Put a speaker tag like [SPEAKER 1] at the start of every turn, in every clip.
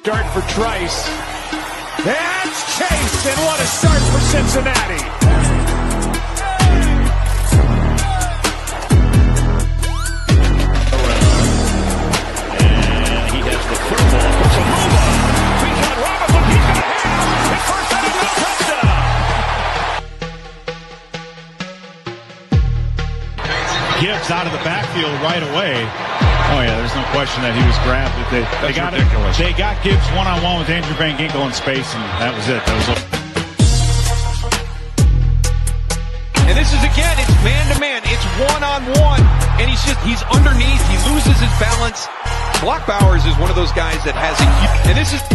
[SPEAKER 1] Dart for Trice. That's Chase, and what a start for Cincinnati. And he has the football. Puts a move on. Bijan Robinson, he's got a hand. His first NFL touchdown. Gibbs out of the backfield right away. Oh, yeah, there's no question that he was grabbed. They got ridiculous. They got Gibbs one-on-one with Andrew Van Ginkel in space, and that was it.
[SPEAKER 2] And this is, again, it's man-to-man. It's one-on-one, and he's underneath. He loses his balance. Brock Bowers is one of those guys that has a – and this is –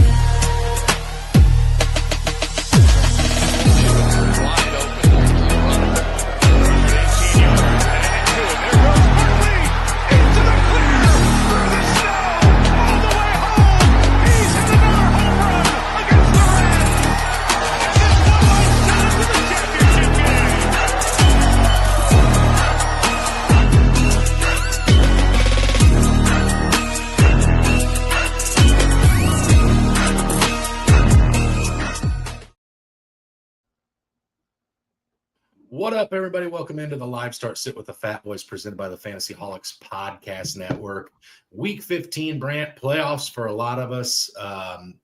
[SPEAKER 3] What up, everybody? Welcome into the Live Start Sit with the Fatboyz presented by the FantasyHolics Podcast Network. Week 15, Brant, playoffs for a lot of us.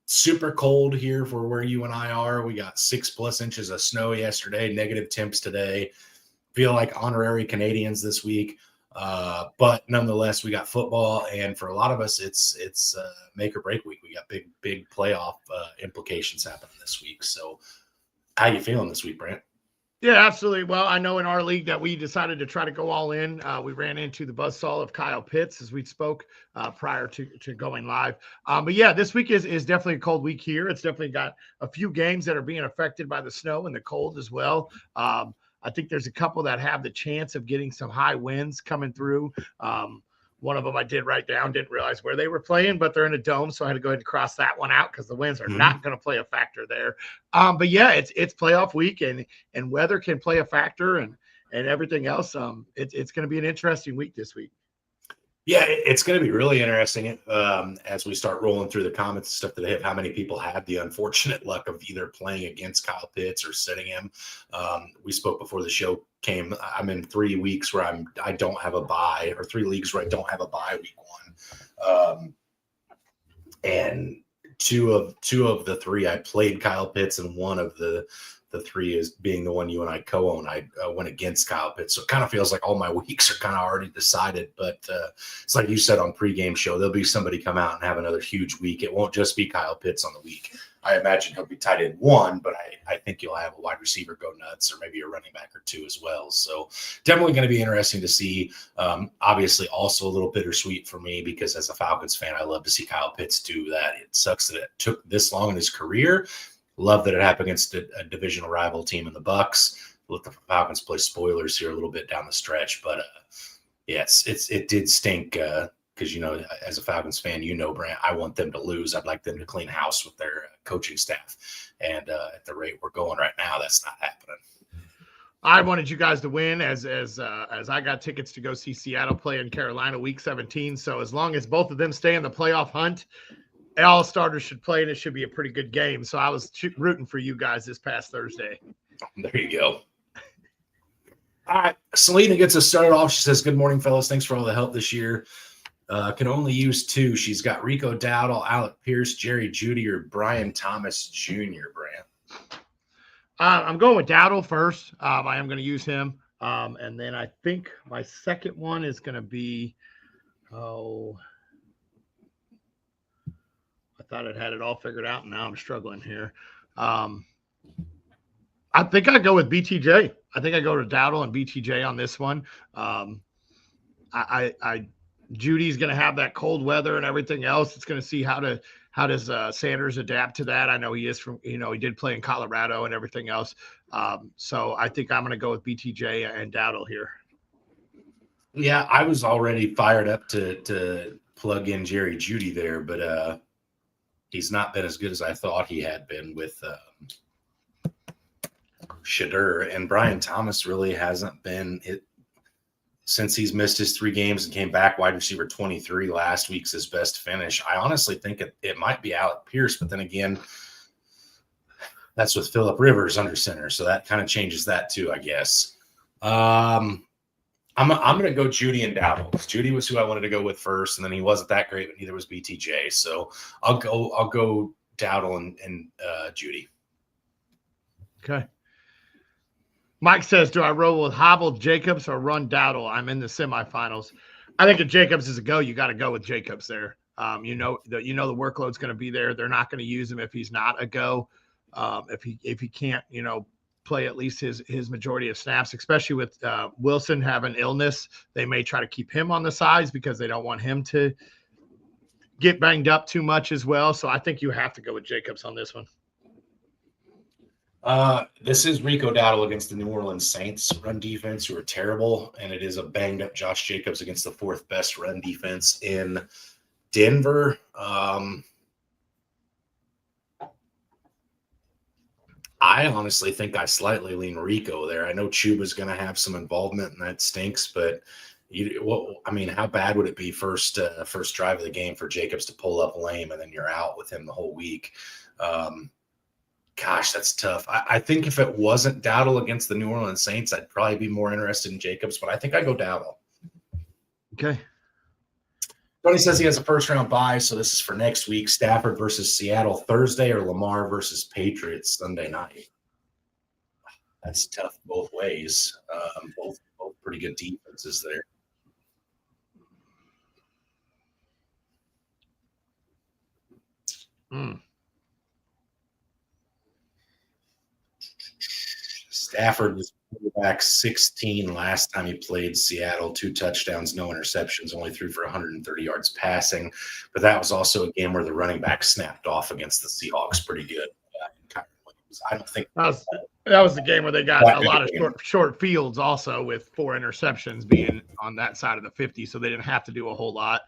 [SPEAKER 3] Super cold here for where you and I are. We got 6+ inches of snow yesterday, negative temps today. Feel like honorary Canadians this week. But nonetheless, we got football, and for a lot of us, it's make or break week. We got big playoff implications happening this week. So how you feeling this week, Brant?
[SPEAKER 4] Yeah, absolutely. Well, I know in our league that we decided to try to go all in. We ran into the buzzsaw of Kyle Pitts as we spoke prior to going live. But yeah, this week is definitely a cold week here. It's definitely got a few games that are being affected by the snow and the cold as well. I think there's a couple that have the chance of getting some high winds coming through. One of them I did write down, didn't realize where they were playing, but they're in a dome, so I had to go ahead and cross that one out because the winds are not going to play a factor there. But yeah, it's playoff week, and weather can play a factor, and everything else. It's going to be an interesting week this week.
[SPEAKER 3] Yeah, it's going to be really interesting as we start rolling through the comments and stuff today of how many people had the unfortunate luck of either playing against Kyle Pitts or sitting him. We spoke before the show came. I'm in 3 weeks where I don't have a bye, or 3 leagues where I don't have a bye week one. And two of the three I played Kyle Pitts, and one of the three is being the one you and I co-own. I went against Kyle Pitts. So it kind of feels like all my weeks are kind of already decided. But it's like you said on pregame show, there'll be somebody come out and have another huge week. It won't just be Kyle Pitts on the week. I imagine he'll be tight end one, but I think you'll have a wide receiver go nuts, or maybe a running back or two as well. So definitely going to be interesting to see. Obviously also a little bittersweet for me because as a Falcons fan, I love to see Kyle Pitts do that. It sucks that it took this long in his career. Love that it happened against a divisional rival team in the Bucs. Let the Falcons play spoilers here a little bit down the stretch, but yes, it did stink because as a Falcons fan, Brant, I want them to lose. I'd like them to clean house with their coaching staff, and at the rate we're going right now, that's not happening.
[SPEAKER 4] I wanted you guys to win as I got tickets to go see Seattle play in Carolina week 17. So as long as both of them stay in the playoff hunt, all starters should play, and it should be a pretty good game. So I was rooting for you guys this past Thursday.
[SPEAKER 3] There you go. All right. Selena gets us started off. She says, good morning, fellas. Thanks for all the help this year. Can only use 2. She's got Rico Dowdle, Alec Pierce, Jerry Jeudy, or Brian Thomas Jr., Brant.
[SPEAKER 4] I'm going with Dowdle first. I am going to use him. And then I think my second one is going to be, I thought I'd had it all figured out, and now I'm struggling here. I think I go with BTJ. I think I go to Dowdle and BTJ on this one. Judy's going to have that cold weather and everything else. It's going to see how does Sanders adapt to that. I know he is from, he did play in Colorado and everything else. So I think I'm going to go with BTJ and Dowdle here.
[SPEAKER 3] Yeah, I was already fired up to plug in Jerry Jeudy there, but he's not been as good as I thought he had been with Shadur, and Brian Thomas really hasn't been since he's missed his 3 games and came back wide receiver 23 last week's his best finish. I honestly think it might be Alec Pierce, but then again, that's with Phillip Rivers under center, so that kind of changes that too, I guess. I'm going to go Judy and Dowdle. Judy was who I wanted to go with first, and then he wasn't that great, but neither was BTJ. So I'll go Dowdle and Judy.
[SPEAKER 4] Okay. Mike says, do I roll with Hobble, Jacobs, or run Dowdle? I'm in the semifinals. I think if Jacobs is a go, you got to go with Jacobs there. The workload's going to be there. They're not going to use him if he's not a go. If he can't, play at least his majority of snaps, especially with Wilson having illness, they may try to keep him on the sides because they don't want him to get banged up too much as well. So I think you have to go with Jacobs on this one.
[SPEAKER 3] This is Rico Dowdle against the New Orleans Saints run defense, who are terrible, and it is a banged up Josh Jacobs against the 4th best run defense in Denver. I honestly think I slightly lean Rico there. I know Chuba's going to have some involvement, and that stinks. But how bad would it be first drive of the game for Jacobs to pull up lame, and then you're out with him the whole week? Gosh, that's tough. I think if it wasn't Dowdle against the New Orleans Saints, I'd probably be more interested in Jacobs, but I think I go Dowdle.
[SPEAKER 4] Okay.
[SPEAKER 3] Tony says he has a first-round bye, so this is for next week. Stafford versus Seattle Thursday, or Lamar versus Patriots Sunday night. That's tough both ways. Both pretty good defenses there. Stafford was back 16 last time he played Seattle, 2 touchdowns, no interceptions, only threw for 130 yards passing. But that was also a game where the running back snapped off against the Seahawks pretty good. I don't think
[SPEAKER 4] that was the game where they got a lot of short fields also, with 4 interceptions being on that side of the 50, so they didn't have to do a whole lot.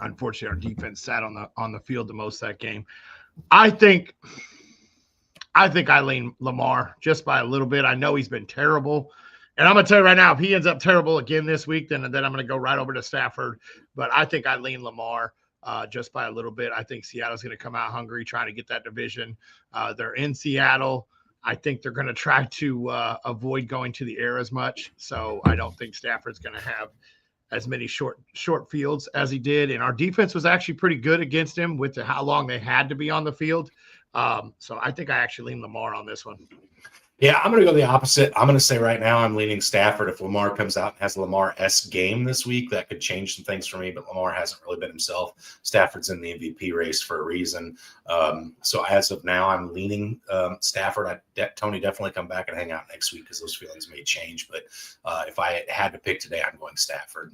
[SPEAKER 4] Unfortunately, our defense sat on the field the most that game. I think I lean Lamar just by a little bit. I know he's been terrible. And I'm going to tell you right now, if he ends up terrible again this week, then I'm going to go right over to Stafford. But I think I lean Lamar just by a little bit. I think Seattle's going to come out hungry trying to get that division. They're in Seattle. I think they're going to try to avoid going to the air as much. So I don't think Stafford's going to have as many short fields as he did. And our defense was actually pretty good against him with how long they had to be on the field. So I think I actually lean Lamar on this one.
[SPEAKER 3] Yeah, I'm going to go the opposite. I'm going to say right now I'm leaning Stafford. If Lamar comes out and has a Lamar-esque game this week, that could change some things for me, but Lamar hasn't really been himself. Stafford's in the MVP race for a reason. So as of now, I'm leaning Stafford. Tony, definitely come back and hang out next week because those feelings may change. But if I had to pick today, I'm going Stafford.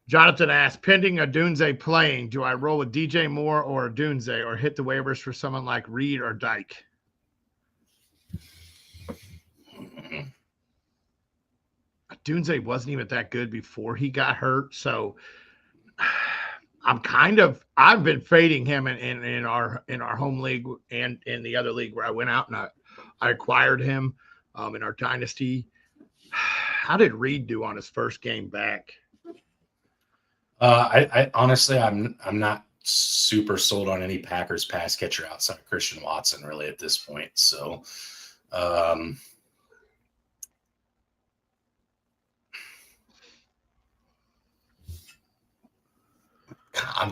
[SPEAKER 4] Jonathan asked, pending Odunze playing, do I roll with DJ Moore or Odunze, or hit the waivers for someone like Reed or Dyke? Odunze wasn't even that good before he got hurt, so I've been fading him in our home league and in the other league where I went out and I acquired him in our Dynasty. How did Reed do on his first game back?
[SPEAKER 3] I honestly, I'm not super sold on any Packers pass catcher outside of Christian Watson really at this point. So, I'm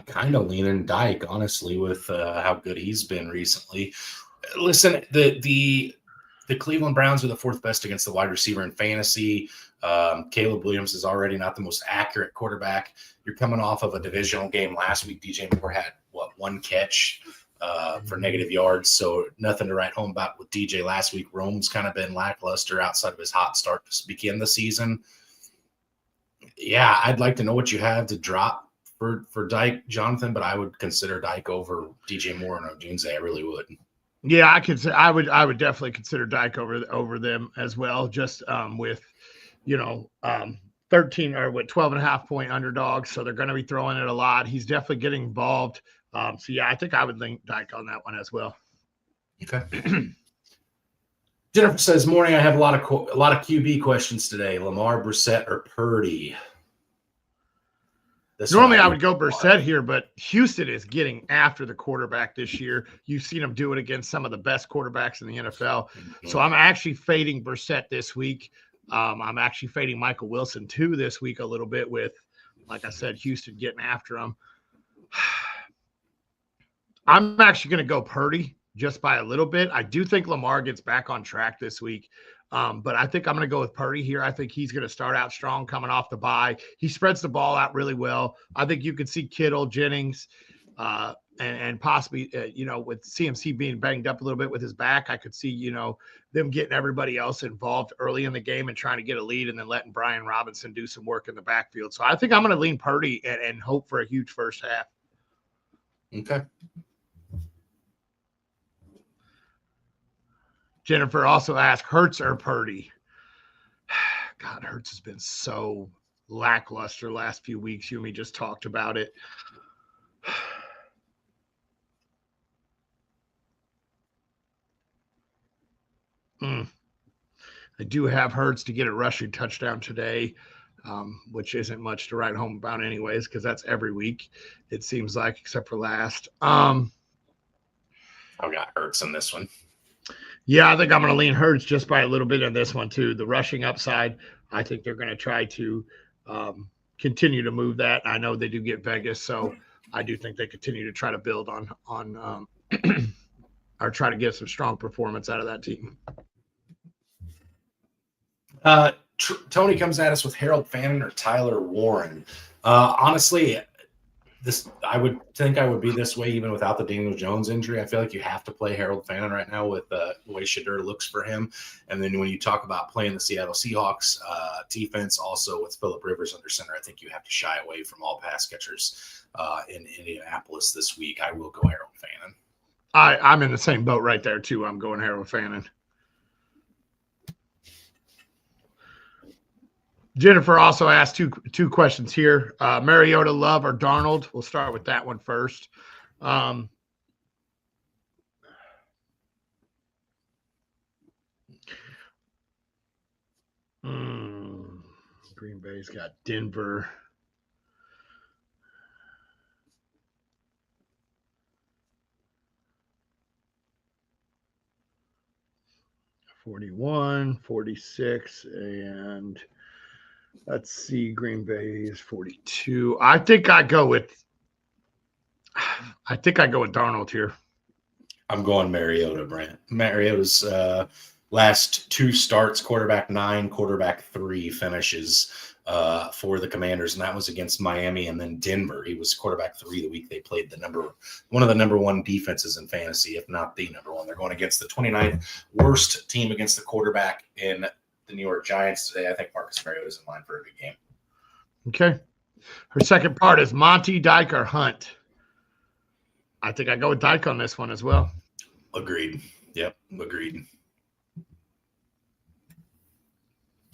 [SPEAKER 3] kind of leaning Dyke, honestly, with how good he's been recently. Listen, the Cleveland Browns are the 4th best against the wide receiver in fantasy. Caleb Williams is already not the most accurate quarterback. You're coming off of a divisional game last week. DJ Moore had, 1 catch for negative yards, so nothing to write home about with DJ last week. Rome's kind of been lackluster outside of his hot start to begin the season. Yeah, I'd like to know what you have to drop for Dyke, Jonathan, but I would consider Dyke over DJ Moore and Odunze. I really would.
[SPEAKER 4] Yeah, I would definitely consider Dyke over them as well, just with 13 or 12.5 point underdogs. So they're going to be throwing it a lot. He's definitely getting involved. So yeah, I think I would link Dyke on that one as well.
[SPEAKER 3] Okay. Jennifer says, morning, I have a lot of QB questions today. Lamar, Brissett, or Purdy?
[SPEAKER 4] Normally I would go Brissett here, but Houston is getting after the quarterback this year. You've seen him do it against some of the best quarterbacks in the NFL. Mm-hmm. So I'm actually fading Brissett this week. I'm actually fading Michael Wilson too this week a little bit with, like I said, Houston getting after him. I'm actually going to go Purdy just by a little bit. I do think Lamar gets back on track this week. But I think I'm going to go with Purdy here. I think he's going to start out strong coming off the bye. He spreads the ball out really well. I think you could see Kittle, Jennings, and possibly, with CMC being banged up a little bit with his back, I could see, them getting everybody else involved early in the game and trying to get a lead and then letting Brian Robinson do some work in the backfield. So I think I'm going to lean Purdy and hope for a huge first half.
[SPEAKER 3] Okay.
[SPEAKER 4] Jennifer also asked, Hurts or Purdy? God, Hurts has been so lackluster last few weeks. You and me just talked about it. I do have Hurts to get a rushing touchdown today, which isn't much to write home about anyways, because that's every week, it seems like, except for last.
[SPEAKER 3] I've got Hurts in this one.
[SPEAKER 4] Yeah, I think I'm going to lean Hurts just by a little bit on this one, too. The rushing upside, I think they're going to try to continue to move that. I know they do get Vegas, so I do think they continue to try to build on or try to get some strong performance out of that team.
[SPEAKER 3] Tony comes at us with Harold Fannin or Tyler Warren. Honestly, I would think I would be this way even without the Daniel Jones injury. I feel like you have to play Harold Fannin right now with the way Shedeur looks for him. And then when you talk about playing the Seattle Seahawks defense, also with Phillip Rivers under center, I think you have to shy away from all pass catchers in Indianapolis this week. I will go Harold Fannin.
[SPEAKER 4] I'm in the same boat right there, too. I'm going Harold Fannin. Jennifer also asked two questions here. Mariota, Love, or Darnold? We'll start with that one first. Green Bay's got Denver. $41, $46, and let's see, Green Bay is 42. I think I go with Darnold here.
[SPEAKER 3] I'm going Mariota, Brent. Mariota's last two starts, quarterback 9, quarterback 3 finishes for the Commanders, and that was against Miami and then Denver. He was quarterback 3 the week they played one of the number 1 defenses in fantasy, if not the number 1. They're going against the 29th worst team against the quarterback in the New York Giants today. I think Marcus Mariota is in line for a good game.
[SPEAKER 4] Okay. Her second part is Monty, Dyke, or Hunt. I think I go with Dyke on this one as well.
[SPEAKER 3] Agreed. Yep, agreed.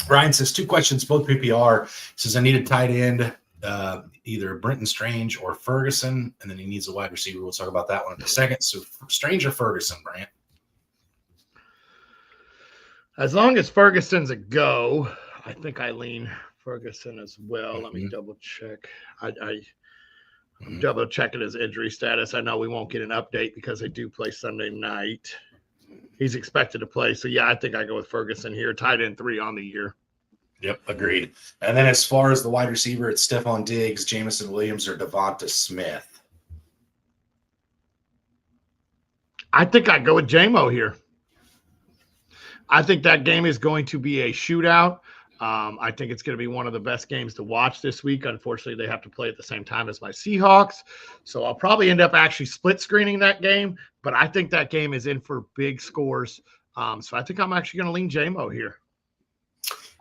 [SPEAKER 3] Ryan says 2 questions, both PPR. He says I need a tight end, either Brenton Strange or Ferguson, and then he needs a wide receiver. We'll talk about that one in a second. So Strange or Ferguson, Brant?
[SPEAKER 4] As long as Ferguson's a go, I think I lean Ferguson as well. Let me double check. I'm double checking his injury status. I know we won't get an update because they do play Sunday night. He's expected to play. So, yeah, I think I go with Ferguson here. Tight end 3 on the year.
[SPEAKER 3] Yep, agreed. And then as far as the wide receiver, it's Stephon Diggs, Jamison Williams, or Devonta Smith.
[SPEAKER 4] I think I go with J-Mo here. I think that game is going to be a shootout. I think it's going to be one of the best games to watch this week. Unfortunately, they have to play at the same time as my Seahawks. So I'll probably end up actually split screening that game. But I think that game is in for big scores. So I think I'm actually going to lean J-Mo here.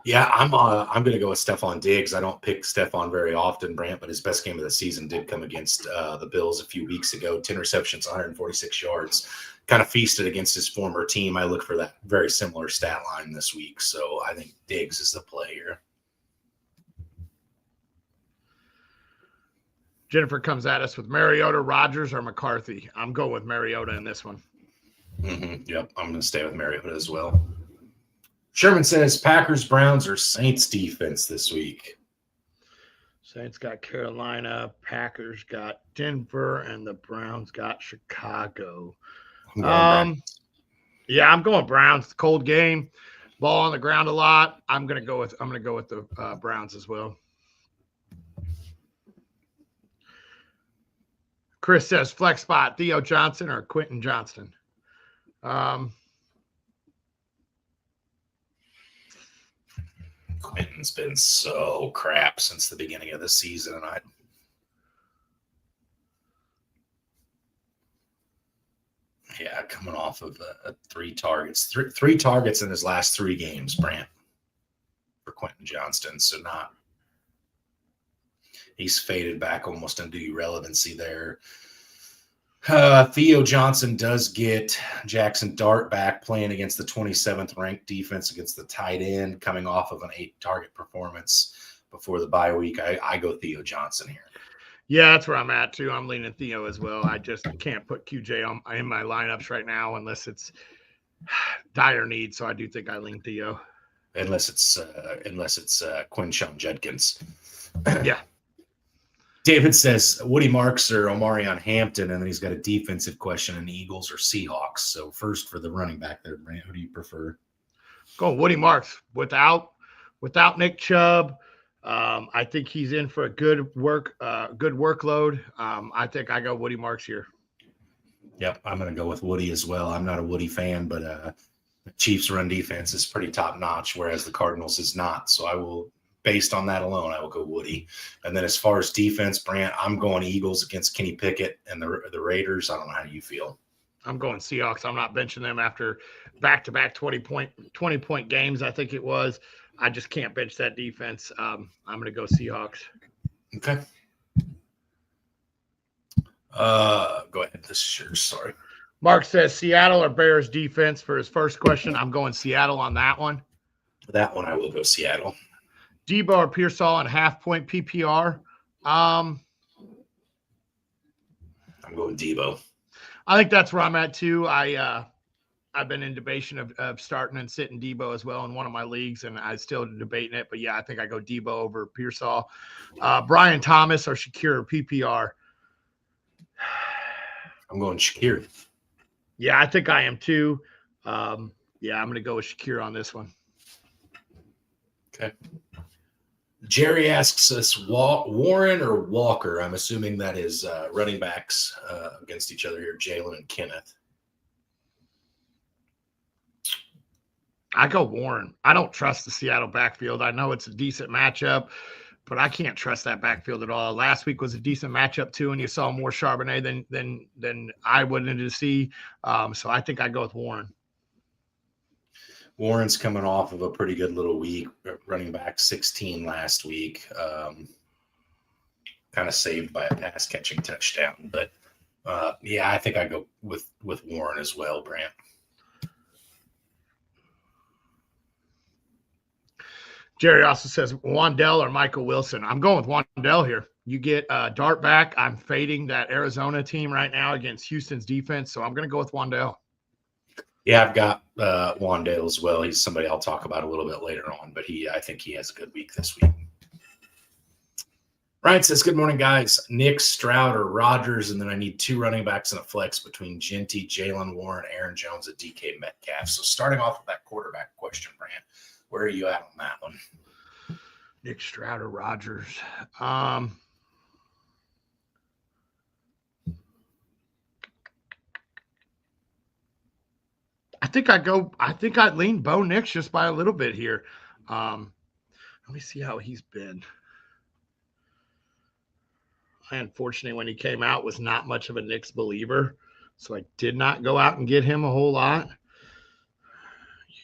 [SPEAKER 3] Yeah, I'm going to go with Stephon Diggs. I don't pick Stephon very often, Brant, but his best game of the season did come against the Bills a few weeks ago. 10 receptions, 146 yards. Kind of feasted against his former team. I look for that very similar stat line this week. So I think Diggs is the play here.
[SPEAKER 4] Jennifer comes at us with Mariota, Rodgers, or McCarthy. I'm going with Mariota in this one.
[SPEAKER 3] Yep, I'm going to stay with Mariota as well. Sherman says Packers, Browns, or Saints defense this week.
[SPEAKER 4] Saints got Carolina, Packers got Denver, and the Browns got Chicago. Yeah, I'm going Browns. Cold game, ball on the ground a lot. I'm gonna go with the Browns as well. Chris says flex spot: Theo Johnson or Quentin Johnston.
[SPEAKER 3] Quentin's been so crap since the beginning of the season, and coming off of 3 targets, three targets in his last 3 games, Brant, for Quentin Johnston. So he's faded back almost into irrelevancy there. Theo Johnson does get Jackson Dart back playing against the 27th ranked defense against the tight end, coming off of an 8-target performance before the bye week. I go Theo Johnson here.
[SPEAKER 4] Yeah, that's where I'm at too. I'm leaning Theo as well. I just can't put QJ in my lineups right now unless it's dire need. So I do think I lean Theo.
[SPEAKER 3] Unless it's Quinshon Judkins.
[SPEAKER 4] Yeah.
[SPEAKER 3] David says Woody Marks or Omarion Hampton, and then he's got a defensive question in Eagles or Seahawks. So first for the running back there, Brant, who do you prefer?
[SPEAKER 4] Go Woody Marks without Nick Chubb. I think he's in for a good workload. I think I go Woody Marks here.
[SPEAKER 3] Yep, I'm going to go with Woody as well. I'm not a Woody fan, but the Chiefs' run defense is pretty top notch, whereas the Cardinals is not. So I will. Based on that alone, I will go Woody. And then as far as defense, Brant, I'm going Eagles against Kenny Pickett and the Raiders. I don't know how you feel.
[SPEAKER 4] I'm going Seahawks. I'm not benching them after back-to-back 20-point games, I think it was. I just can't bench that defense. I'm going to go Seahawks.
[SPEAKER 3] Okay. Go ahead. This is yours. Sorry.
[SPEAKER 4] Mark says Seattle or Bears defense for his first question. I'm going Seattle on that one.
[SPEAKER 3] That one I will go Seattle.
[SPEAKER 4] Debo or Pearsall on half-point PPR.
[SPEAKER 3] I'm going Debo.
[SPEAKER 4] I think that's where I'm at too. I've been in debation of starting and sitting Debo as well in one of my leagues, and I still debating it. But yeah, I think I go Debo over Pearsall. Brian Thomas or Shakir or PPR.
[SPEAKER 3] I'm going Shakir.
[SPEAKER 4] Yeah, I think I am too. Yeah, I'm going to go with Shakir on this one.
[SPEAKER 3] Okay. Jerry asks us Warren or Walker. I'm assuming that is running backs against each other here, Jalen and Kenneth.
[SPEAKER 4] I go Warren. I don't trust the Seattle backfield. I know it's a decent matchup, but I can't trust that backfield at all. Last week was a decent matchup too, and you saw more Charbonnet than I wanted to see. So I think I go with Warren.
[SPEAKER 3] Warren's coming off of a pretty good little week, running back 16 last week. Kind of saved by a pass catching touchdown. But yeah, I think I go with Warren as well, Brant.
[SPEAKER 4] Jerry also says Wandell or Michael Wilson. I'm going with Wandell here. You get Dart back. I'm fading that Arizona team right now against Houston's defense, so I'm going to go with Wandell.
[SPEAKER 3] Yeah, I've got Wandale as well. He's somebody I'll talk about a little bit later on, but I think he has a good week this week. Ryan says, good morning, guys. Nick, Stroud, or Rodgers, and then I need 2 running backs and a flex between Genty, Jalen Warren, Aaron Jones, and DK Metcalf. So starting off with that quarterback question, Brant, where are you at on that one?
[SPEAKER 4] Nick, Stroud, or Rodgers? I think I lean Bo Nix just by a little bit here. Let me see how he's been. I unfortunately, when he came out, was not much of a Knicks believer, so I did not go out and get him a whole lot.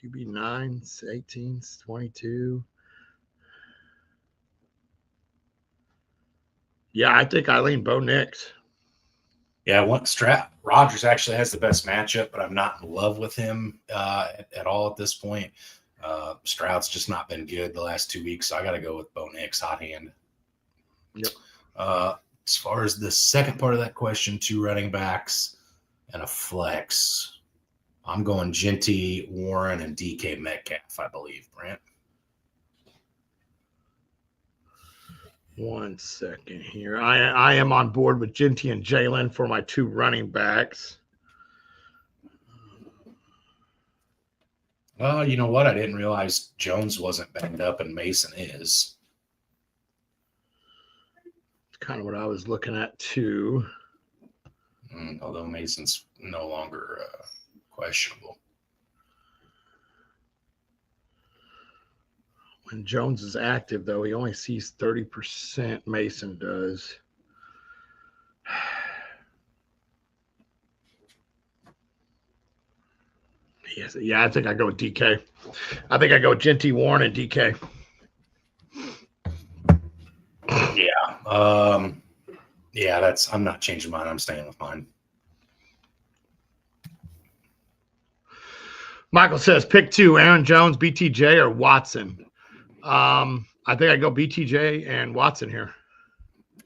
[SPEAKER 4] QB 9, 18, 22. Yeah, I think I lean Bo Nix.
[SPEAKER 3] Yeah, Rodgers actually has the best matchup, but I'm not in love with him at all at this point. Stroud's just not been good the last 2 weeks, so I got to go with Bo Nix, hot hand.
[SPEAKER 4] Yep.
[SPEAKER 3] As far as the second part of that question, 2 running backs and a flex. I'm going Genty, Warren, and DK Metcalf, I believe, Brent.
[SPEAKER 4] 1 second here. I am on board with Genty and Jalen for my 2 running backs.
[SPEAKER 3] Well, you know what? I didn't realize Jones wasn't banged up and Mason is.
[SPEAKER 4] It's kind of what I was looking at too.
[SPEAKER 3] Although Mason's no longer questionable.
[SPEAKER 4] When Jones is active, though, he only sees 30%. Mason does. Yes, yeah, I think I go with DK. I think I go with Genty, Warren, and DK.
[SPEAKER 3] Yeah. Yeah, I'm not changing mine. I'm staying with mine.
[SPEAKER 4] Michael says, pick 2, Aaron Jones, BTJ, or Watson. I think I go BTJ and Watson here.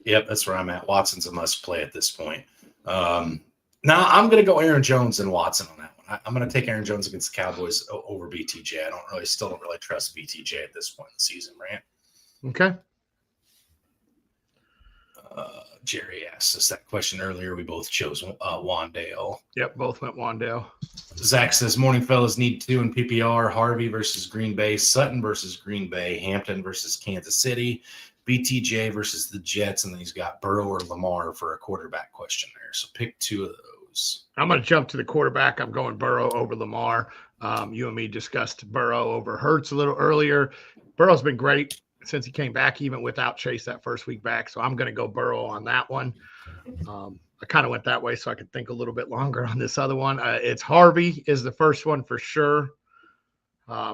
[SPEAKER 3] Yep, that's where I'm at. Watson's a must play at this point. Now I'm going to go Aaron Jones and Watson on that one. I'm going to take Aaron Jones against the Cowboys over BTJ. Still don't really trust BTJ at this point in the season, right?
[SPEAKER 4] Okay.
[SPEAKER 3] Jerry asked us that question earlier. We both chose Wandale.
[SPEAKER 4] Yep, both went Wandale.
[SPEAKER 3] Zach says, morning fellas, need 2 in PPR. Harvey versus Green Bay, Sutton versus Green Bay, Hampton versus Kansas City, BTJ versus the Jets, and then he's got Burrow or Lamar for a quarterback question there. So pick 2 of those.
[SPEAKER 4] I'm going to jump to the quarterback. I'm going Burrow over Lamar. You and me discussed Burrow over Hurts a little earlier. Burrow's been great since he came back, even without Chase that first week back. So I'm going to go Burrow on that one. I kind of went that way so I could think a little bit longer on this other one. It's Harvey is the first one for sure.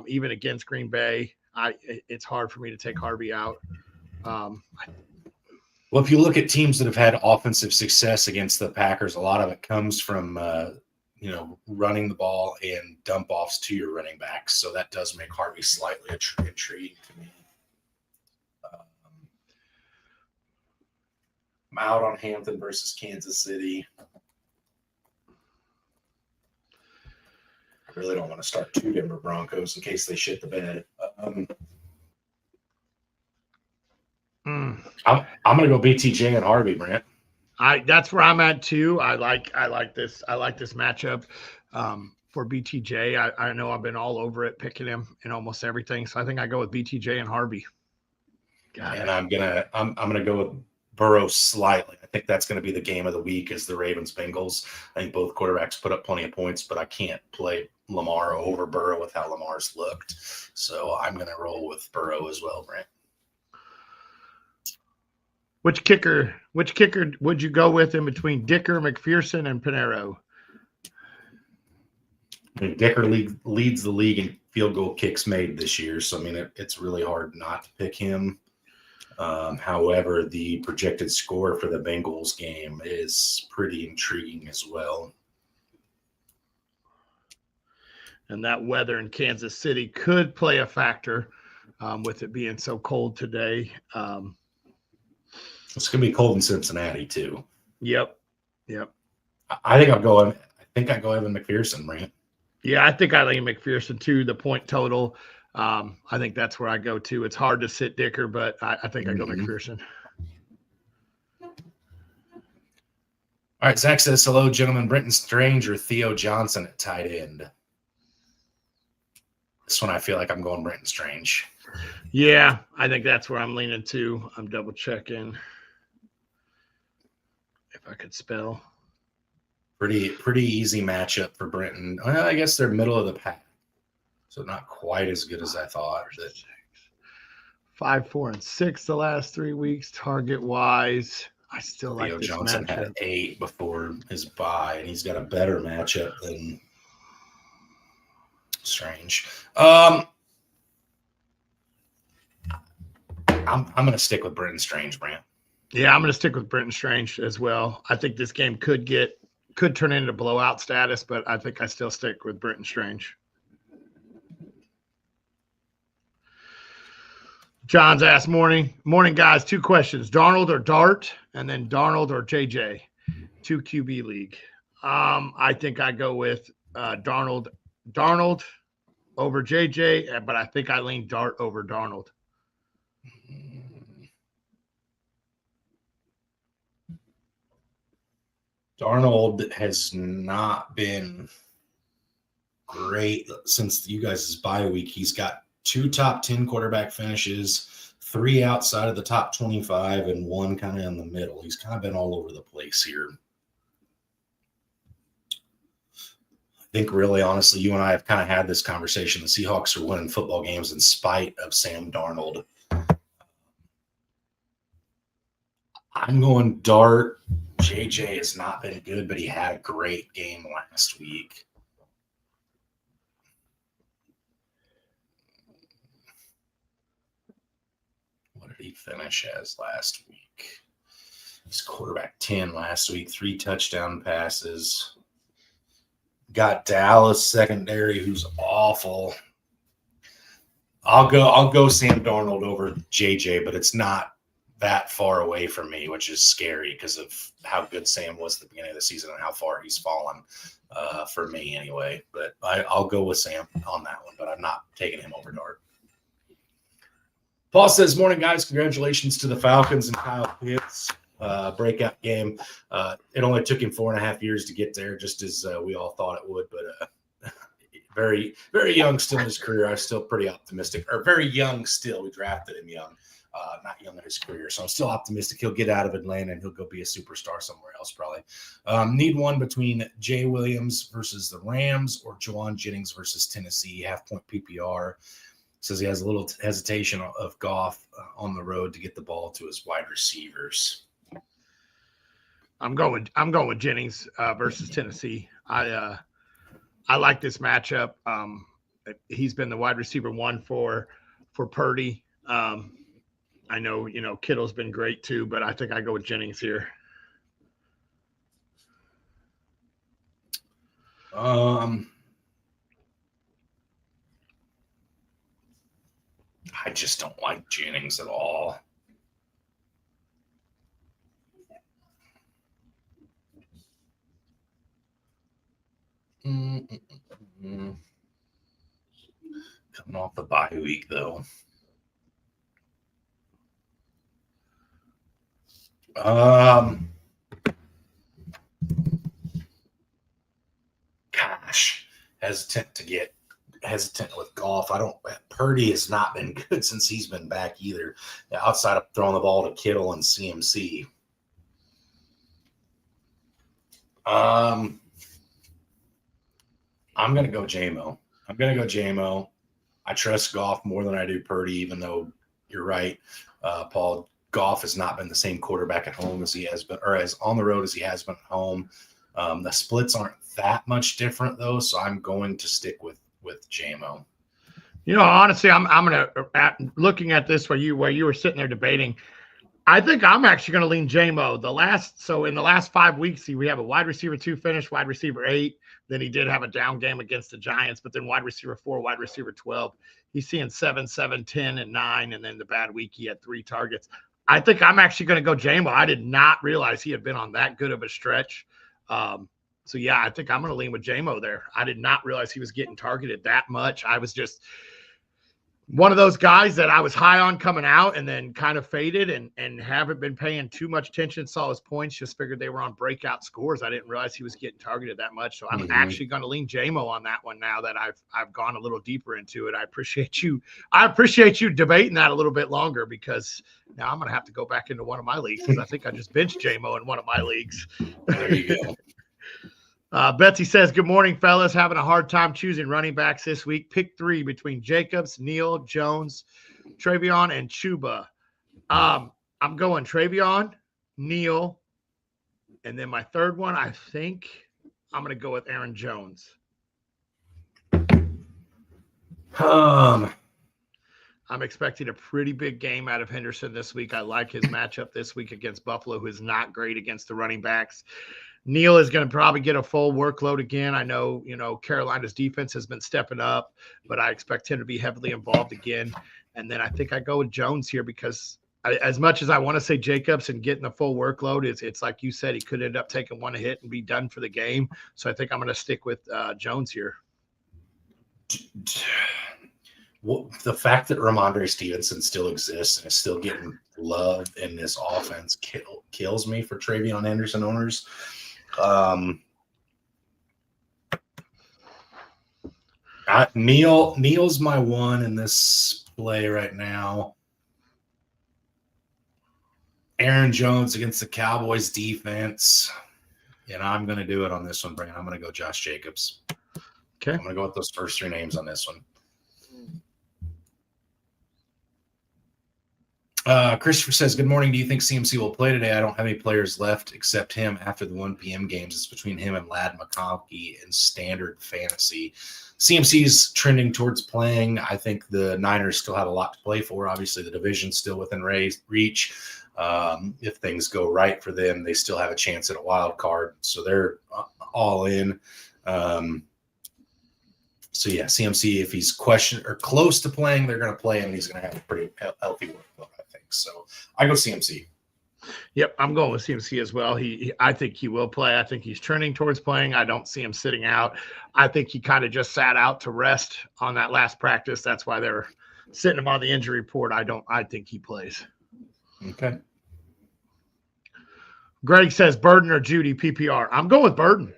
[SPEAKER 4] Even against Green Bay, it's hard for me to take Harvey out.
[SPEAKER 3] Well, if you look at teams that have had offensive success against the Packers, a lot of it comes from, running the ball and dump offs to your running backs. So that does make Harvey slightly intriguing to me. I'm out on Hampton versus Kansas City. I really don't want to start 2 Denver Broncos in case they shit the bed. I'm going to go BTJ and Harvey, Brent.
[SPEAKER 4] That's where I'm at too. I like this matchup for BTJ. I know I've been all over it, picking him in almost everything. So I think I go with BTJ and Harvey.
[SPEAKER 3] I'm gonna go with Burrow slightly. I think that's going to be the game of the week is the Ravens-Bengals. I think both quarterbacks put up plenty of points, but I can't play Lamar over Burrow with how Lamar's looked. So I'm going to roll with Burrow as well, Brent.
[SPEAKER 4] Which kicker would you go with in between Dicker, McPherson, and Pinero?
[SPEAKER 3] I mean, Dicker leads the league in field goal kicks made this year. So, I mean, it's really hard not to pick him. However, the projected score for the Bengals game is pretty intriguing as well.
[SPEAKER 4] And that weather in Kansas City could play a factor with it being so cold today.
[SPEAKER 3] It's going to be cold in Cincinnati too.
[SPEAKER 4] Yep.
[SPEAKER 3] I think I go Evan McPherson, Brent.
[SPEAKER 4] Yeah, I think I lean McPherson too. The point total. I think that's where I go to. It's hard to sit Dicker, but I think I go McPherson.
[SPEAKER 3] All right, Zach says, hello, gentlemen. Brenton Strange or Theo Johnson at tight end? This one I feel like I'm going Brenton Strange.
[SPEAKER 4] Yeah, I think that's where I'm leaning to. I'm double checking if I could spell.
[SPEAKER 3] Pretty easy matchup for Brenton. Well, I guess they're middle of the pack. So not quite as good as I thought.
[SPEAKER 4] 5, 4, and 6 the last 3 weeks. Target wise, I still like this
[SPEAKER 3] Johnson
[SPEAKER 4] matchup.
[SPEAKER 3] had 8 before his bye, and he's got a better matchup than Strange. I'm going to stick with Brenton Strange, Brant.
[SPEAKER 4] Yeah, I'm going to stick with Brenton Strange as well. I think this game could turn into blowout status, but I think I still stick with Brenton Strange. John's asked, morning guys, 2 questions. Darnold or Dart, and then Darnold or JJ, 2 QB league. I think I go with Darnold over JJ, but I think I lean Dart over Darnold.
[SPEAKER 3] Darnold has not been great since you guys' bye week. He's got 2 top 10 quarterback finishes, 3 outside of the top 25, and 1 kind of in the middle. He's kind of been all over the place here. I think really, honestly, you and I have kind of had this conversation. The Seahawks are winning football games in spite of Sam Darnold. I'm going Dart. JJ has not been good, but he had a great game last week. What did he finish as last week? He's quarterback 10 last week, 3 touchdown passes. Got Dallas secondary, who's awful. I'll go Sam Darnold over JJ, but it's not that far away from me, which is scary because of how good Sam was at the beginning of the season and how far he's fallen for me anyway. But I'll go with Sam on that one, but I'm not taking him over Dart. Paul says, morning, guys. Congratulations to the Falcons and Kyle Pitts. Breakout game. It only took him 4.5 years to get there, just as we all thought it would, but very, very young still in his career. I'm still pretty optimistic, or very young still. We drafted him young. Not young in his career. So I'm still optimistic he'll get out of Atlanta and he'll go be a superstar somewhere else probably. Need one between Jay Williams versus the Rams or Juwan Jennings versus Tennessee, half-point PPR. Says he has a little hesitation of Goff on the road to get the ball to his wide receivers.
[SPEAKER 4] I'm going with Jennings versus Tennessee. I like this matchup. He's been the wide receiver 1 for Purdy. I know, Kittle's been great too, but I think I go with Jennings here.
[SPEAKER 3] I just don't like Jennings at all. Coming off the bye week, though. Gosh, hesitant with Goff. Purdy has not been good since he's been back either, outside of throwing the ball to Kittle and CMC. I'm going to go JMO. I trust Goff more than I do Purdy, even though you're right, Paul. Goff has not been the same quarterback at home as he has been, or as on the road as he has been at home. The splits aren't that much different though, so I'm going to stick with JMO.
[SPEAKER 4] Honestly, I'm looking at this where you were sitting there debating. I think I'm actually going to lean JMO. So in the last 5 weeks, we have a wide receiver 2 finish, wide receiver 8. Then he did have a down game against the Giants, but then wide receiver 4, wide receiver 12. He's seeing 7, 10, and 9, and then the bad week he had 3 targets. I think I'm actually going to go JMO. I did not realize he had been on that good of a stretch. So, yeah, I think I'm going to lean with JMO there. I did not realize he was getting targeted that much. I was just one of those guys that I was high on coming out and then kind of faded and haven't been paying too much attention. Saw his points, just figured they were on breakout scores. I didn't realize he was getting targeted that much. So I'm actually going to lean JMO on that one now that I've gone a little deeper into it. I appreciate you debating that a little bit longer, because now I'm going to have to go back into one of my leagues, because I think I just benched JMO in one of my leagues.
[SPEAKER 3] There you go.
[SPEAKER 4] Betsy says, good morning, fellas. Having a hard time choosing running backs this week. Pick 3 between Jacobs, Neal, Jones, Travion, and Chuba. I'm going Travion, Neal, and then my third one, I think I'm going to go with Aaron Jones. I'm expecting a pretty big game out of Henderson this week. I like his matchup this week against Buffalo, who is not great against the running backs. Neal is going to probably get a full workload again. I know, Carolina's defense has been stepping up, but I expect him to be heavily involved again. And then I think I go with Jones here because as much as I want to say Jacobs and getting the full workload, it's like you said, he could end up taking one hit and be done for the game. So I think I'm going to stick with Jones here.
[SPEAKER 3] Well, the fact that Ramondre Stevenson still exists and is still getting love in this offense kills me for Travion Henderson owners. Neal's my one in this play right now. Aaron Jones against the Cowboys defense. And I'm going to do it on this one, Brandon. I'm going to go Josh Jacobs.
[SPEAKER 4] Okay.
[SPEAKER 3] I'm going to go with those first 3 names on this one. Christopher says, good morning. Do you think CMC will play today? I don't have any players left except him after the 1 p.m. games. It's between him and Ladd McConkey in standard fantasy. CMC's trending towards playing. I think the Niners still have a lot to play for. Obviously, the division's still within reach. If things go right for them, they still have a chance at a wild card. So they're all in. So, yeah, CMC, if he's questioned or close to playing, they're going to play him, and he's going to have a pretty healthy workload, I think. So I go CMC.
[SPEAKER 4] Yep, I'm going with CMC as well. I think he will play. I think he's trending towards playing. I don't see him sitting out. I think he kind of just sat out to rest on that last practice. That's why they're sitting him on the injury report. I think he plays.
[SPEAKER 3] Okay.
[SPEAKER 4] Greg says Burden or Judy PPR. I'm going with Burden.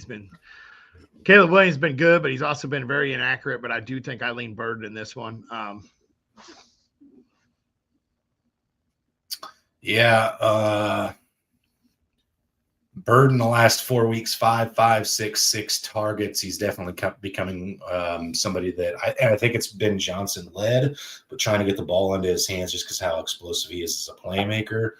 [SPEAKER 4] Man, Caleb Williams has been good, but he's also been very inaccurate. But I do think I lean Burden in this one.
[SPEAKER 3] Burden the last 4 weeks, 5, 6 targets. He's definitely becoming somebody that I think it's Ben Johnson led, but trying to get the ball into his hands just because how explosive he is as a playmaker.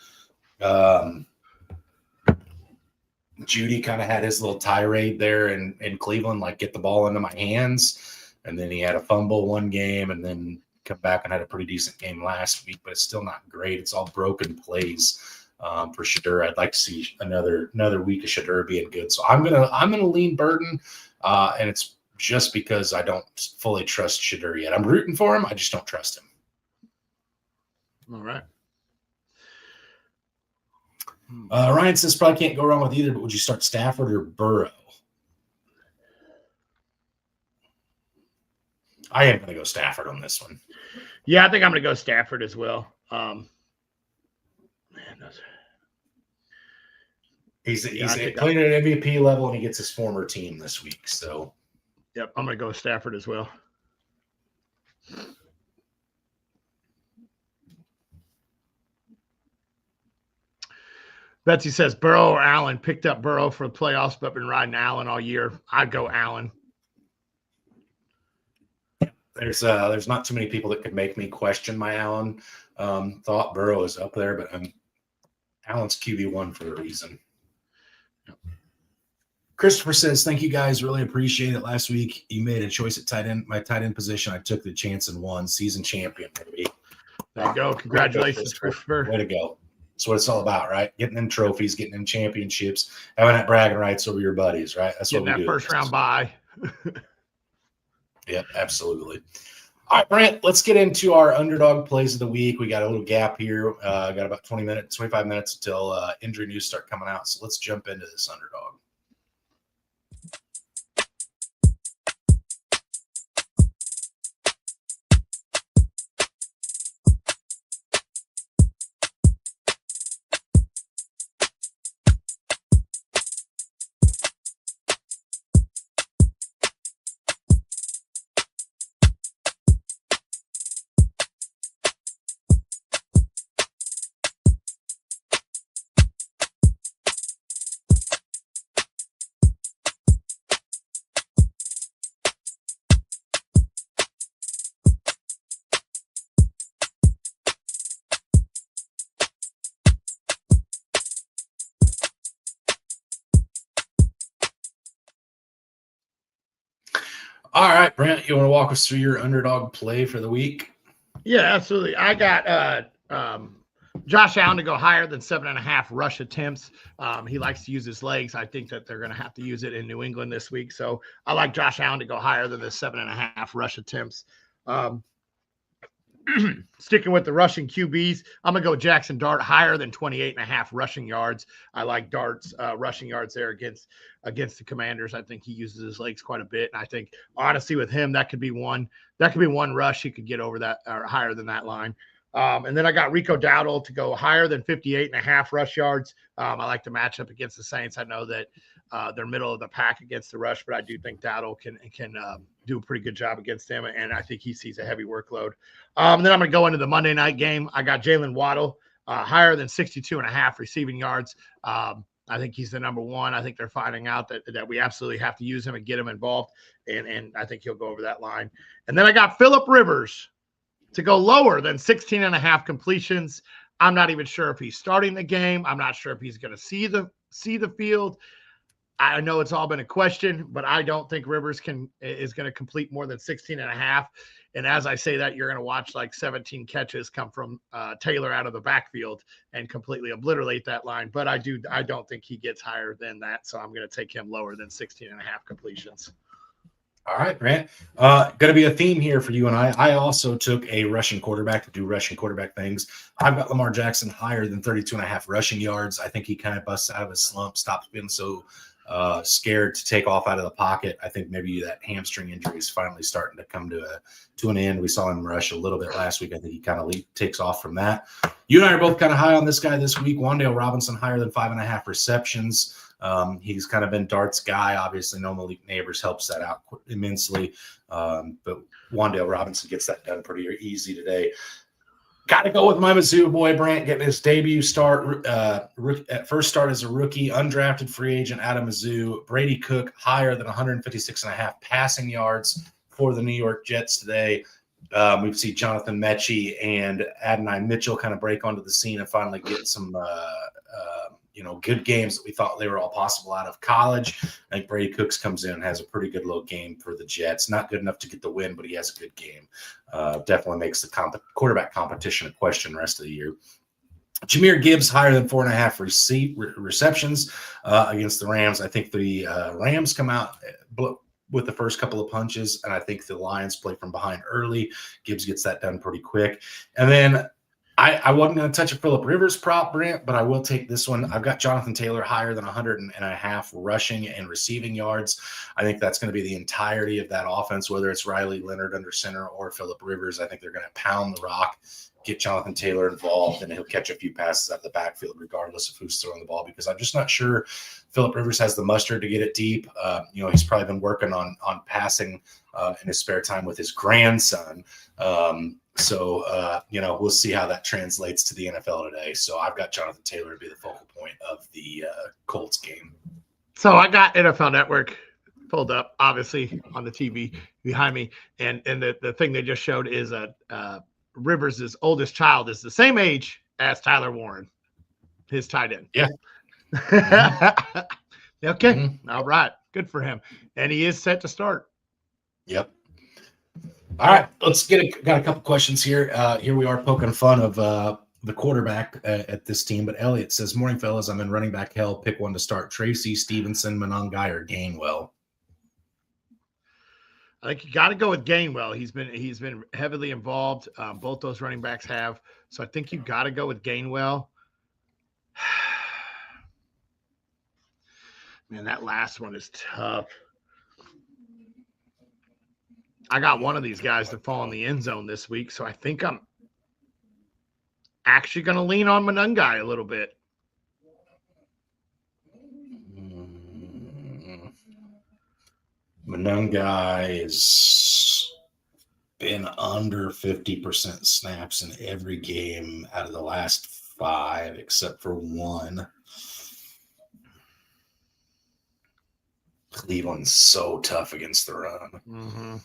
[SPEAKER 3] Judy kind of had his little tirade there in Cleveland, like get the ball into my hands. And then he had a fumble one game and then come back and had a pretty decent game last week, but it's still not great. It's all broken plays for Shedeur. I'd like to see another week of Shedeur being good. So I'm gonna lean Burden, and it's just because I don't fully trust Shedeur yet. I'm rooting for him. I just don't trust him.
[SPEAKER 4] All right.
[SPEAKER 3] Ryan says probably can't go wrong with either, but would you start Stafford or Burrow? I am going to go Stafford on this one.
[SPEAKER 4] Yeah, I think I'm going to go Stafford as well.
[SPEAKER 3] He's playing at an MVP level, and he gets his former team this week. So,
[SPEAKER 4] yep, I'm going to go Stafford as well. Betsy says Burrow or Allen. Picked up Burrow for the playoffs, but been riding Allen all year. I'd go Allen.
[SPEAKER 3] There's not too many people that could make me question my Allen thought. Burrow is up there, but Allen's QB1 for a reason. Yep. Christopher says, thank you guys. Really appreciate it. Last week, you made a choice at tight end. My tight end position, I took the chance and won. Season champion, baby.
[SPEAKER 4] There you go. Congratulations, Christopher.
[SPEAKER 3] Way to go. That's what it's all about, right? Getting them trophies, getting them championships, having that bragging rights over your buddies, right? That's what we do.
[SPEAKER 4] That first round bye.
[SPEAKER 3] Yep, absolutely. All right, Brent, let's get into our underdog plays of the week. We got a little gap here. Got about 25 minutes until injury news start coming out. So let's jump into this underdog. All right, Brent, you want to walk us through your underdog play for the week?
[SPEAKER 4] Yeah, absolutely. I got Josh Allen to go higher than 7.5 rush attempts. He likes to use his legs. I think that they're going to have to use it in New England this week. So I like Josh Allen to go higher than the 7.5 rush attempts. Sticking with the rushing QBs, I'm going to go Jackson Dart higher than 28.5 rushing yards. I like Dart's rushing yards there against the Commanders. I think he uses his legs quite a bit. And I think, honestly, with him, that could be one rush he could get over that or higher than that line. And then I got Rico Dowdle to go higher than 58.5 rush yards. I like the matchup against the Saints. I know that they're middle of the pack against the rush, but I do think Dowdle can do a pretty good job against them, and I think he sees a heavy workload. Then I'm going to go into the Monday night game. I got Jalen Waddle higher than 62.5 receiving yards. I think he's the number one. I think they're finding out that we absolutely have to use him and get him involved, and I think he'll go over that line. And then I got Phillip Rivers to go lower than 16.5 completions. I'm not even sure if he's starting the game. I'm not sure if he's going to see the field. I know it's all been a question, but I don't think Rivers is going to complete more than 16.5. And as I say that, you're going to watch like 17 catches come from Taylor out of the backfield and completely obliterate that line. But I don't think he gets higher than that. So I'm going to take him lower than 16.5 completions.
[SPEAKER 3] All right, Grant. Going to be a theme here for you and I. I also took a rushing quarterback to do rushing quarterback things. I've got Lamar Jackson higher than 32.5 rushing yards. I think he kind of busts out of his slump, stops being so scared to take off out of the pocket. I think maybe that hamstring injury is finally starting to come to an end. We saw him rush a little bit last week. I think he kind of takes off from that. You and I are both kind of high on this guy this week. Wan'Dale Robinson higher than 5.5 receptions. He's kind of been Dart's guy. Obviously, no Malik Neighbors helps that out immensely. But Wan'Dale Robinson gets that done pretty easy today. Got to go with my Mizzou boy, Brant, getting his debut start. At first start as a rookie, undrafted free agent out of Mizzou. Brady Cook higher than 156.5 passing yards for the New York Jets today. We see Jonathan Mechie and Adonai Mitchell kind of break onto the scene and finally get some good games that we thought they were all possible out of college. I think Brady Cooks comes in and has a pretty good little game for the Jets. Not good enough to get the win, but he has a good game. Definitely makes the quarterback competition a question the rest of the year. Jahmyr Gibbs higher than 4.5 receptions against the Rams. I think the Rams come out with the first couple of punches, and I think the Lions play from behind early. Gibbs gets that done pretty quick. And then I wasn't going to touch a Phillip Rivers prop, Brent, but I will take this one. I've got Jonathan Taylor higher than 100.5 rushing and receiving yards. I think that's going to be the entirety of that offense, whether it's Riley Leonard under center or Phillip Rivers. I think they're going to pound the rock, get Jonathan Taylor involved, and he'll catch a few passes at the backfield regardless of who's throwing the ball, because I'm just not sure Phillip Rivers has the mustard to get it deep. He's probably been working on passing in his spare time with his grandson. We'll see how that translates to the NFL today. So I've got Jonathan Taylor to be the focal point of the Colts game.
[SPEAKER 4] So I got NFL Network pulled up, obviously, on the TV behind me. And the thing they just showed is Rivers' oldest child is the same age as Tyler Warren, his tight end.
[SPEAKER 3] Yeah.
[SPEAKER 4] Okay. Mm-hmm. All right. Good for him. And he is set to start.
[SPEAKER 3] Yep. All right, let's got a couple questions here. Here we are poking fun of the quarterback at this team, but Elliot says, "Morning, fellas. I'm in running back hell. Pick one to start: Tracy, Stevenson, Monangai, or Gainwell."
[SPEAKER 4] I think you got to go with Gainwell. He's been heavily involved. Both those running backs have, so I think you got to go with Gainwell. Man, that last one is tough. I got one of these guys to fall in the end zone this week, so I think I'm actually going to lean on Monangai a little bit.
[SPEAKER 3] Monangai has been under 50% snaps in every game out of the last 5, except for one. Cleveland's so tough against the run.
[SPEAKER 4] Mm-hmm.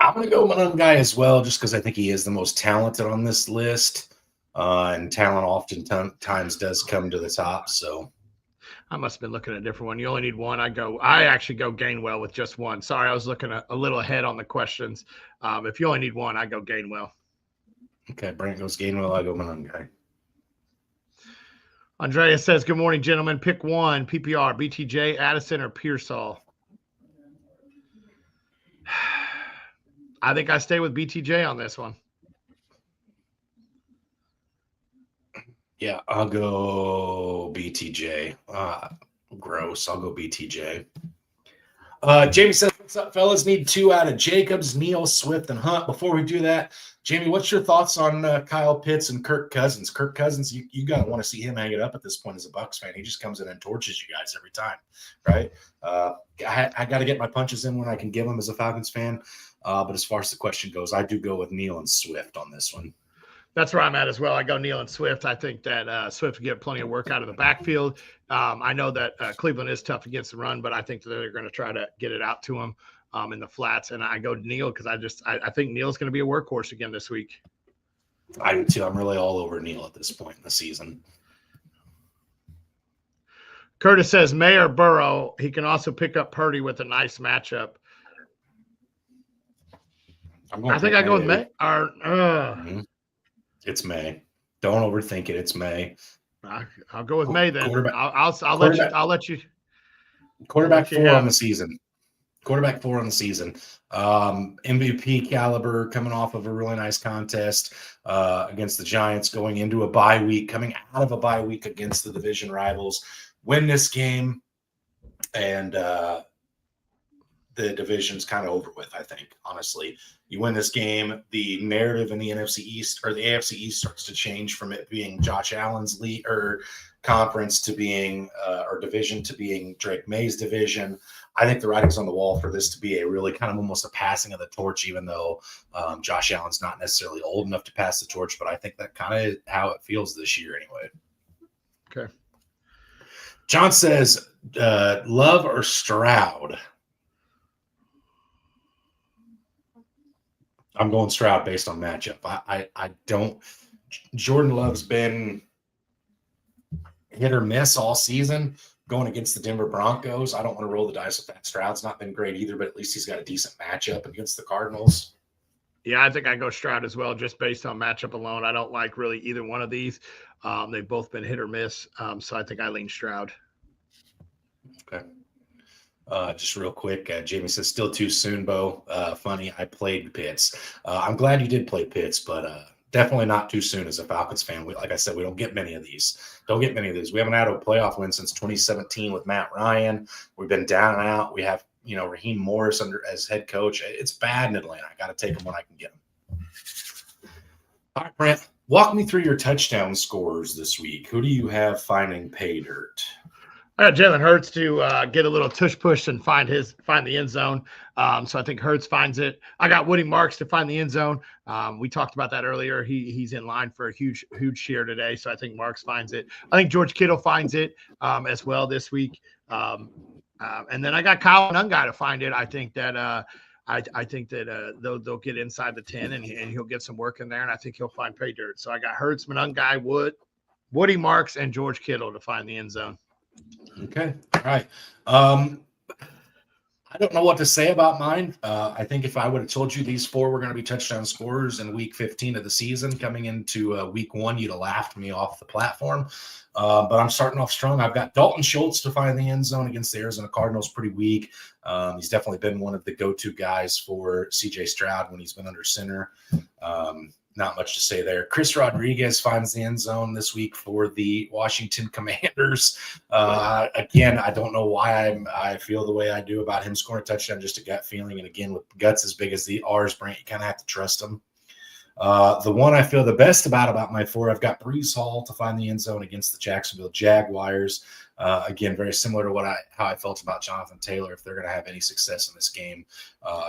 [SPEAKER 3] I'm going to go Monangai as well, just because I think he is the most talented on this list. And talent oftentimes does come to the top. So
[SPEAKER 4] I must have been looking at a different one. You only need one. I actually go Gainwell with just one. Sorry, I was looking a little ahead on the questions. If you only need one, I go Gainwell.
[SPEAKER 3] Okay, Brent goes Gainwell. I go Monangai.
[SPEAKER 4] Andrea says, "Good morning, gentlemen. Pick one. PPR, BTJ, Addison, or Pearsall." I think I stay with BTJ on this one.
[SPEAKER 3] Yeah, I'll go BTJ. Gross. I'll go BTJ. Jamie says, what's up, fellas? Need 2 out of Jacobs, Neal, Swift, and Hunt. Before we do that, Jamie, what's your thoughts on Kyle Pitts and Kirk Cousins? Kirk Cousins, you got to want to see him hang it up at this point as a Bucs fan. He just comes in and torches you guys every time, right? I got to get my punches in when I can give them as a Falcons fan. But as far as the question goes, I do go with Neal and Swift on this one.
[SPEAKER 4] That's where I'm at as well. I go Neal and Swift. I think that Swift will get plenty of work out of the backfield. I know that Cleveland is tough against the run, but I think that they're going to try to get it out to him in the flats. And I go Neal because I think Neal's going to be a workhorse again this week.
[SPEAKER 3] I do too. I'm really all over Neal at this point in the season.
[SPEAKER 4] Curtis says May or Burrow. He can also pick up Purdy with a nice matchup. I think I go with May.
[SPEAKER 3] It's May. Don't overthink it. It's May.
[SPEAKER 4] I'll go with May then. I'll let you.
[SPEAKER 3] Quarterback 4 on the season. Quarterback 4 on the season. MVP caliber, coming off of a really nice contest against the Giants, going into a bye week, coming out of a bye week against the division rivals. Win this game, and the division's kind of over with, I think, honestly. You win this game, the narrative in the NFC East or the AFC East starts to change from it being Josh Allen's lead or conference to being or division to being Drake May's division. I think the writing's on the wall for this to be a really kind of almost a passing of the torch, even though Josh Allen's not necessarily old enough to pass the torch, but I think that kind of how it feels this year anyway.
[SPEAKER 4] Okay.
[SPEAKER 3] John says, Love or Stroud? I'm going Stroud based on matchup. I don't – Jordan Love's been hit or miss all season going against the Denver Broncos. I don't want to roll the dice with that. Stroud's not been great either, but at least he's got a decent matchup against the Cardinals.
[SPEAKER 4] Yeah, I think I go Stroud as well, just based on matchup alone. I don't like really either one of these. They've both been hit or miss, so I think I lean Stroud.
[SPEAKER 3] Okay. Just real quick, Jamie says, still too soon, Bo. Funny, I played Pitts. I'm glad you did play Pitts, but definitely not too soon as a Falcons fan. Like I said, we don't get many of these. We haven't had a playoff win since 2017 with Matt Ryan. We've been down and out. We have, Raheem Morris as head coach. It's bad in Atlanta. I got to take them when I can get them. All right, Brent, walk me through your touchdown scores this week. Who do you have finding pay dirt?
[SPEAKER 4] I got Jalen Hurts to get a little tush push and find the end zone. So I think Hurts finds it. I got Woody Marks to find the end zone. We talked about that earlier. He's in line for a huge share today. So I think Marks finds it. I think George Kittle finds it as well this week. And then I got Kyle Nungai to find it. I think that they'll get inside the 10 and he'll get some work in there. And I think he'll find pay dirt. So I got Hurts, Nungai, Woody Marks, and George Kittle to find the end zone.
[SPEAKER 3] Okay. All right. I don't know what to say about mine. I think if I would have told you these 4 were going to be touchdown scorers in week 15 of the season coming into week 1, you'd have laughed me off the platform. But I'm starting off strong. I've got Dalton Schultz to find the end zone against the Arizona Cardinals, pretty weak. He's definitely been one of the go-to guys for CJ Stroud when he's been under center. Not much to say there. Chris Rodriguez finds the end zone this week for the Washington Commanders. Again, I don't know why I feel the way I do about him scoring a touchdown, just a gut feeling. And again, with guts as big as the R's, Brent, you kind of have to trust him. The one I feel the best about my 4, I've got Breece Hall to find the end zone against the Jacksonville Jaguars. Again, very similar to how I felt about Jonathan Taylor. If they're going to have any success in this game,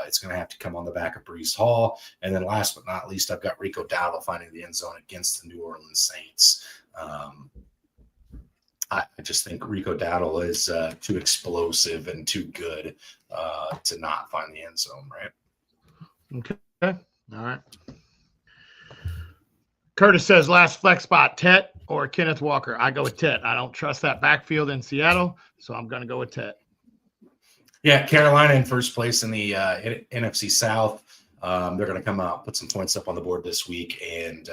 [SPEAKER 3] it's going to have to come on the back of Breece Hall. And then last but not least, I've got Rico Dowdle finding the end zone against the New Orleans Saints. I just think Rico Dowdle is too explosive and too good to not find the end zone, right?
[SPEAKER 4] Okay. All right. Curtis says last flex spot, Tet or Kenneth Walker. I go with Tet. I don't trust that backfield in Seattle, so I'm going to go with Tet.
[SPEAKER 3] Yeah, Carolina in first place in the NFC South. They're going to come out, put some points up on the board this week, and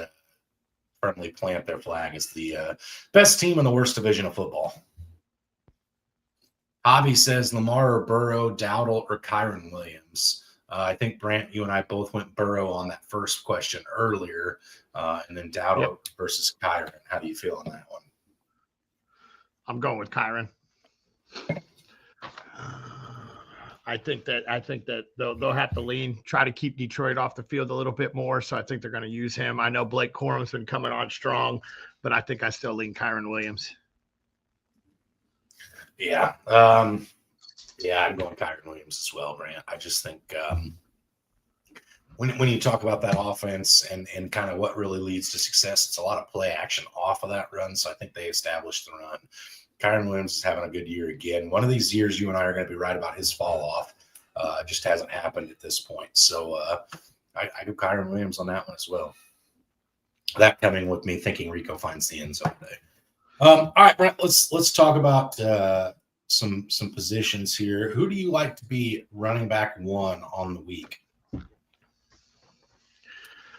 [SPEAKER 3] firmly plant their flag as the best team in the worst division of football. Hobby says Lamar or Burrow, Dowdle or Kyron Williams. I think, Brant, you and I both went Burrow on that first question earlier, and then Dowd versus Kyron. How do you feel on that one?
[SPEAKER 4] I'm going with Kyron. I think that they'll have to try to keep Detroit off the field a little bit more. So I think they're going to use him. I know Blake Corum's been coming on strong, but I think I still lean Kyron Williams.
[SPEAKER 3] Yeah. I'm going Kyron Williams as well, Brant. I just think when you talk about that offense and kind of what really leads to success, it's a lot of play action off of that run. So I think they established the run. Kyron Williams is having a good year again. One of these years, you and I are going to be right about his fall off. It just hasn't happened at this point. So I do Kyron Williams on that one as well. That coming with me thinking Rico finds the end zone today. All right, Brent, let's talk about some positions here. Who do you like to be running back one on the week?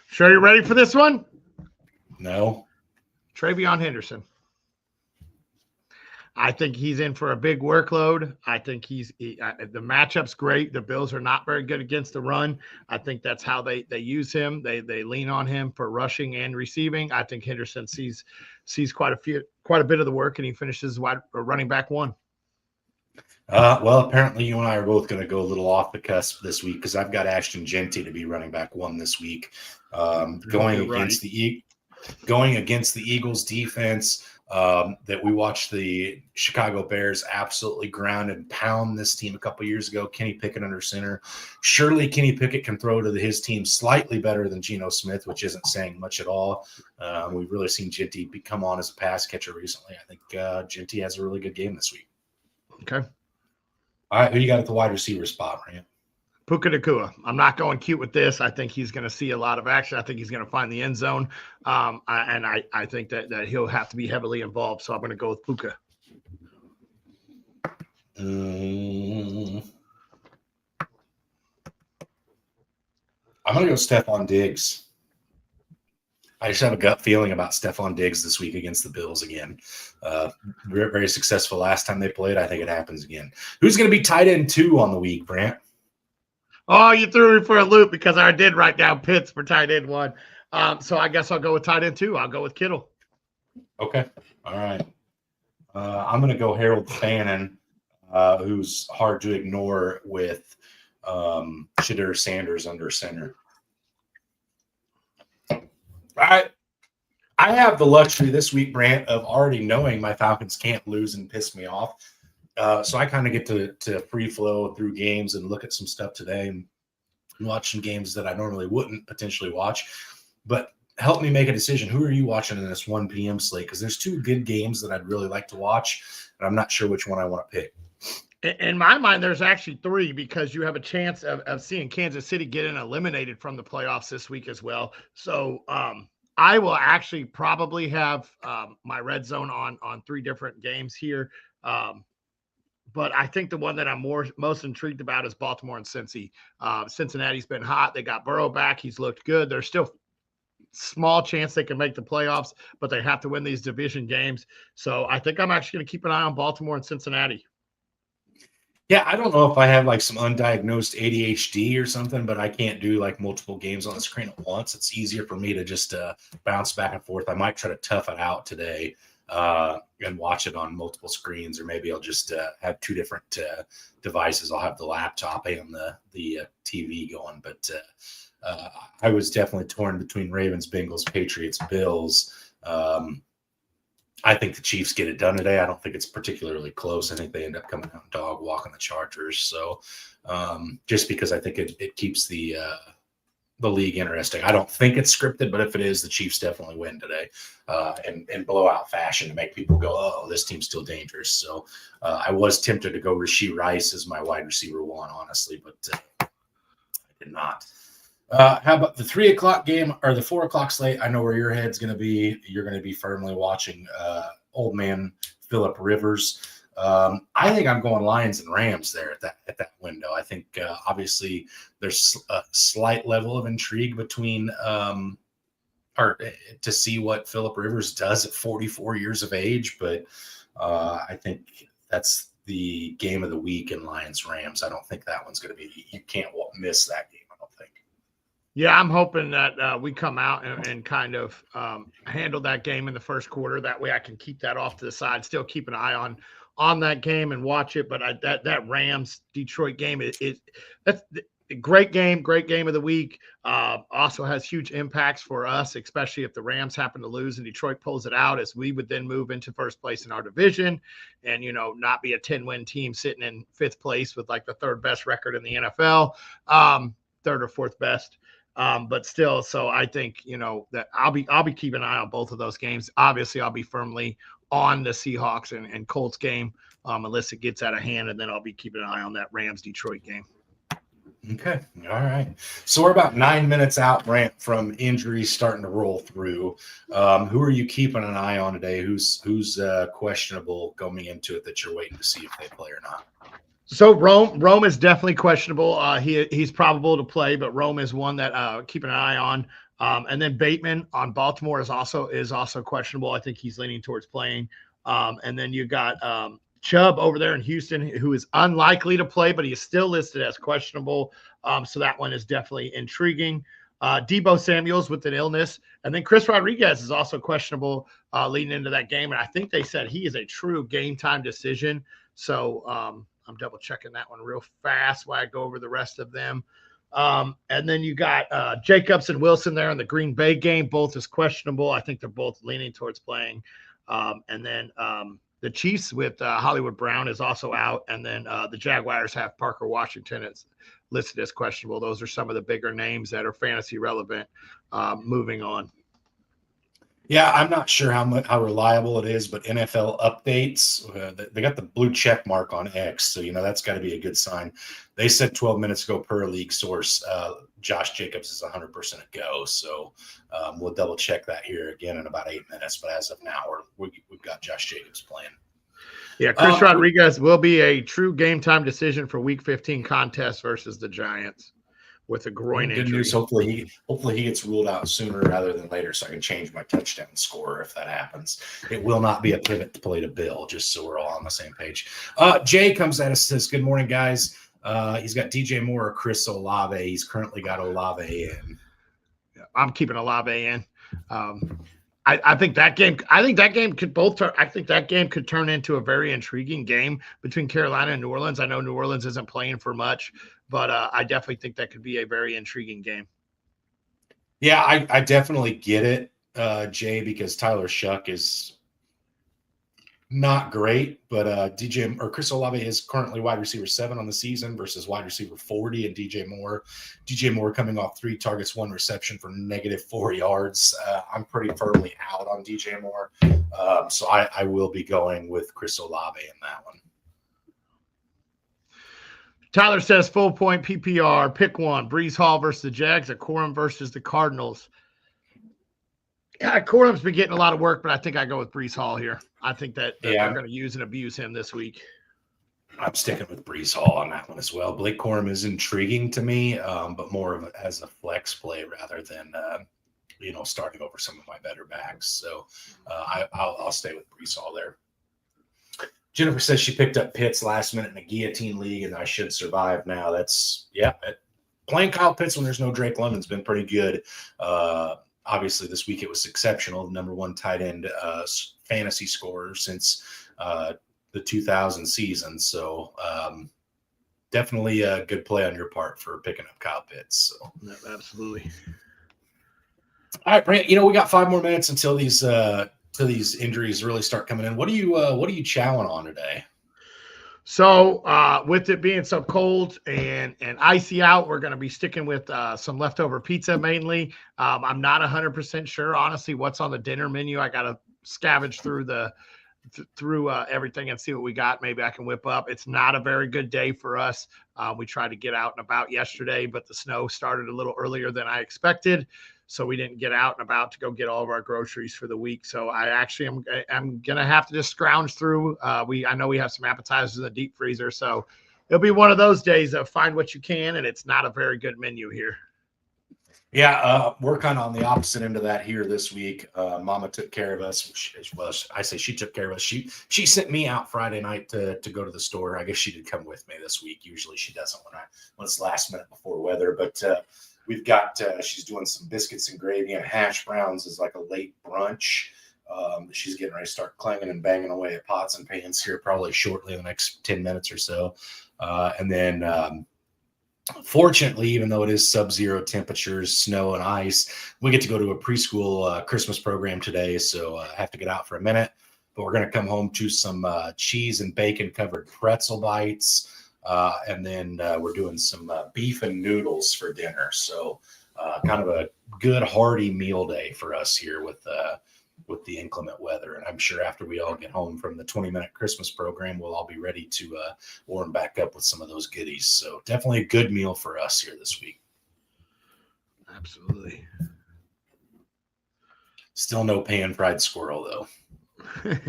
[SPEAKER 4] Sure you're ready for this one?
[SPEAKER 3] No.
[SPEAKER 4] Travion Henderson. I think he's in for a big workload. I think the matchup's great. The Bills are not very good against the run. I think that's how they use him. They lean on him for rushing and receiving. I think Henderson sees quite a bit of the work, and he finishes running back one.
[SPEAKER 3] Well, apparently you and I are both going to go a little off the cusp this week because I've got Ashton Genty to be running back one this week, going against the Eagles defense. That we watched the Chicago Bears absolutely ground and pound this team a couple years ago. Kenny Pickett under center. Surely Kenny Pickett can throw to his team slightly better than Geno Smith, which isn't saying much at all. We've really seen Genty come on as a pass catcher recently. I think Genty has a really good game this week.
[SPEAKER 4] Okay.
[SPEAKER 3] All right, who you got at the wide receiver spot, Ryan?
[SPEAKER 4] Puka Nacua. I'm not going cute with this. I think he's going to see a lot of action. I think he's going to find the end zone. I think that he'll have to be heavily involved. So I'm going to go with Puka.
[SPEAKER 3] I'm going to go Stephon Diggs. I just have a gut feeling about Stephon Diggs this week against the Bills again. Very, very successful last time they played. I think it happens again. Who's going to be tight end 2 on the week, Brant?
[SPEAKER 4] Oh, you threw me for a loop because I did write down Pitts for tight end 1. So I guess I'll go with tight end 2. I'll go with Kittle.
[SPEAKER 3] Okay. All right. I'm going to go Harold Fannin, who's hard to ignore with Shadur Sanders under center. All right. I have the luxury this week, Brant, of already knowing my Falcons can't lose and piss me off. So I kind of get to free flow through games and look at some stuff today and watch some games that I normally wouldn't potentially watch. But help me make a decision. Who are you watching in this 1 p.m. slate? Because there's 2 good games that I'd really like to watch, and I'm not sure which one I want to pick.
[SPEAKER 4] In my mind, there's actually 3 because you have a chance of seeing Kansas City getting eliminated from the playoffs this week as well. So I will actually probably have my red zone on 3 different games here. But I think the one that I'm most intrigued about is Baltimore and Cincy. Cincinnati's been hot. They got Burrow back. He's looked good. There's still small chance they can make the playoffs, but they have to win these division games. So I think I'm actually going to keep an eye on Baltimore and Cincinnati.
[SPEAKER 3] Yeah, I don't know if I have like some undiagnosed ADHD or something, but I can't do like multiple games on the screen at once. It's easier for me to just bounce back and forth. I might try to tough it out today and watch it on multiple screens, or maybe I'll just have 2 different devices. I'll have the laptop and the TV going, but I was definitely torn between Ravens, Bengals, Patriots, Bills. I think the Chiefs get it done today. I don't think it's particularly close. I think they end up coming out dog walking the Chargers. So just because I think it keeps the league interesting. I don't think it's scripted, but if it is, the Chiefs definitely win today in blowout fashion to make people go, oh, this team's still dangerous. So I was tempted to go Rashee Rice as my wide receiver 1, honestly, but I did not. How about the 3 o'clock game or the 4 o'clock slate? I know where your head's going to be. You're going to be firmly watching old man Phillip Rivers. I think I'm going Lions and Rams there at that window. I think obviously there's a slight level of intrigue between or to see what Phillip Rivers does at 44 years of age, but I think that's the game of the week in Lions-Rams. I don't think that one's going to be – you can't miss that game, I don't think.
[SPEAKER 4] Yeah, I'm hoping that we come out and kind of handle that game in the first quarter. That way I can keep that off to the side, still keep an eye on that game and watch it. But that Rams-Detroit game, that's a great game of the week. Also has huge impacts for us, especially if the Rams happen to lose and Detroit pulls it out, as we would then move into first place in our division and, not be a 10-win team sitting in fifth place with like the third best record in the NFL, third or fourth best. But still, so I think, that I'll be keeping an eye on both of those games. Obviously, I'll be firmly on the Seahawks and Colts game unless it gets out of hand, and then I'll be keeping an eye on that Rams-Detroit game.
[SPEAKER 3] Okay. All right. So we're about 9 minutes out, Brant, from injuries starting to roll through. Who are you keeping an eye on today? Who's questionable going into it that you're waiting to see if they play or not?
[SPEAKER 4] So Rome is definitely questionable. He's probable to play, but Rome is one that keeping an eye on. And then Bateman on Baltimore is also questionable. I think he's leaning towards playing. And then you got Chubb over there in Houston, who is unlikely to play, but he is still listed as questionable. So that one is definitely intriguing. Deebo Samuel's with an illness. And then Chris Rodriguez is also questionable leading into that game. And I think they said he is a true game time decision. So I'm double checking that one real fast while I go over the rest of them. And then you got Jacobs and Wilson there in the Green Bay game. Both is questionable. I think they're both leaning towards playing. And then the Chiefs with Hollywood Brown is also out. And then the Jaguars have Parker Washington is listed as questionable. Those are some of the bigger names that are fantasy relevant. Moving on.
[SPEAKER 3] Yeah, I'm not sure how reliable it is, but NFL updates, they got the blue check mark on X, so that's got to be a good sign. They said 12 minutes ago per league source, Josh Jacobs is 100% a go, so we'll double check that here again in about 8 minutes. But as of now, we've got Josh Jacobs playing.
[SPEAKER 4] Yeah, Chris Rodriguez will be a true game time decision for Week 15 contest versus the Giants with a groin injury.
[SPEAKER 3] Good news. Hopefully he gets ruled out sooner rather than later, so I can change my touchdown score if that happens. It will not be a pivot to play to Bill, just so we're all on the same page. Jay comes at us, says, "Good morning, guys." He's got DJ Moore or Chris Olave. He's currently got Olave in.
[SPEAKER 4] I'm keeping Olave in. I think that game could turn into a very intriguing game between Carolina and New Orleans. I know New Orleans isn't playing for much, but I definitely think that could be a very intriguing game.
[SPEAKER 3] Yeah, I definitely get it, Jay, because Tyler Shuck is not great, but Chris Olave is currently wide receiver 7 on the season versus wide receiver 40 and DJ Moore. DJ Moore coming off 3 targets, 1 reception for -4 yards. I'm pretty firmly out on DJ Moore, so I will be going with Chris Olave in that one.
[SPEAKER 4] Tyler says full point PPR, pick one, Breece Hall versus the Jags or Corum versus the Cardinals. Yeah, Corum's been getting a lot of work, but I think I go with Breece Hall here. I think that they're going to use and abuse him this week.
[SPEAKER 3] I'm sticking with Breece Hall on that one as well. Blake Corum is intriguing to me, but more of as a flex play rather than starting over some of my better backs. So I'll stay with Breece Hall there. Jennifer says she picked up Pitts last minute in a guillotine league, and I should survive now. Playing Kyle Pitts when there's no Drake London's been pretty good. Obviously, this week it was exceptional. Number 1 tight end fantasy scorer since the 2000 season. So definitely a good play on your part for picking up Kyle Pitts. So.
[SPEAKER 4] Yeah, absolutely.
[SPEAKER 3] All right, Brant. We got 5 more minutes until these injuries really start coming in. What are you chowing on today?
[SPEAKER 4] So with it being so cold and icy out, we're going to be sticking with some leftover pizza mainly. I'm not 100% sure, honestly, what's on the dinner menu. I got to scavenge through everything and see what we got. Maybe I can whip up. It's not a very good day for us. We tried to get out and about yesterday, but the snow started a little earlier than I expected. So we didn't get out and about to go get all of our groceries for the week. So I actually am going to have to just scrounge through. I know we have some appetizers in the deep freezer. So it'll be one of those days of find what you can, and it's not a very good menu here.
[SPEAKER 3] Yeah, we're kind of on the opposite end of that here this week. Mama took care of us. I say she took care of us. She sent me out Friday night to go to the store. I guess she did come with me this week. Usually she doesn't when it's last minute before weather. But we've got she's doing some biscuits and gravy and hash browns as like a late brunch. She's getting ready to start clanging and banging away at pots and pans here probably shortly in the next 10 minutes or so. And then fortunately, even though it is sub-zero temperatures, snow and ice, we get to go to a preschool Christmas program today. So I have to get out for a minute, but we're going to come home to some cheese and bacon covered pretzel bites. And then we're doing some beef and noodles for dinner. So kind of a good hearty meal day for us here with the inclement weather. And I'm sure after we all get home from the 20-minute Christmas program, we'll all be ready to warm back up with some of those goodies. So definitely a good meal for us here this week.
[SPEAKER 4] Absolutely.
[SPEAKER 3] Still no pan-fried squirrel, though.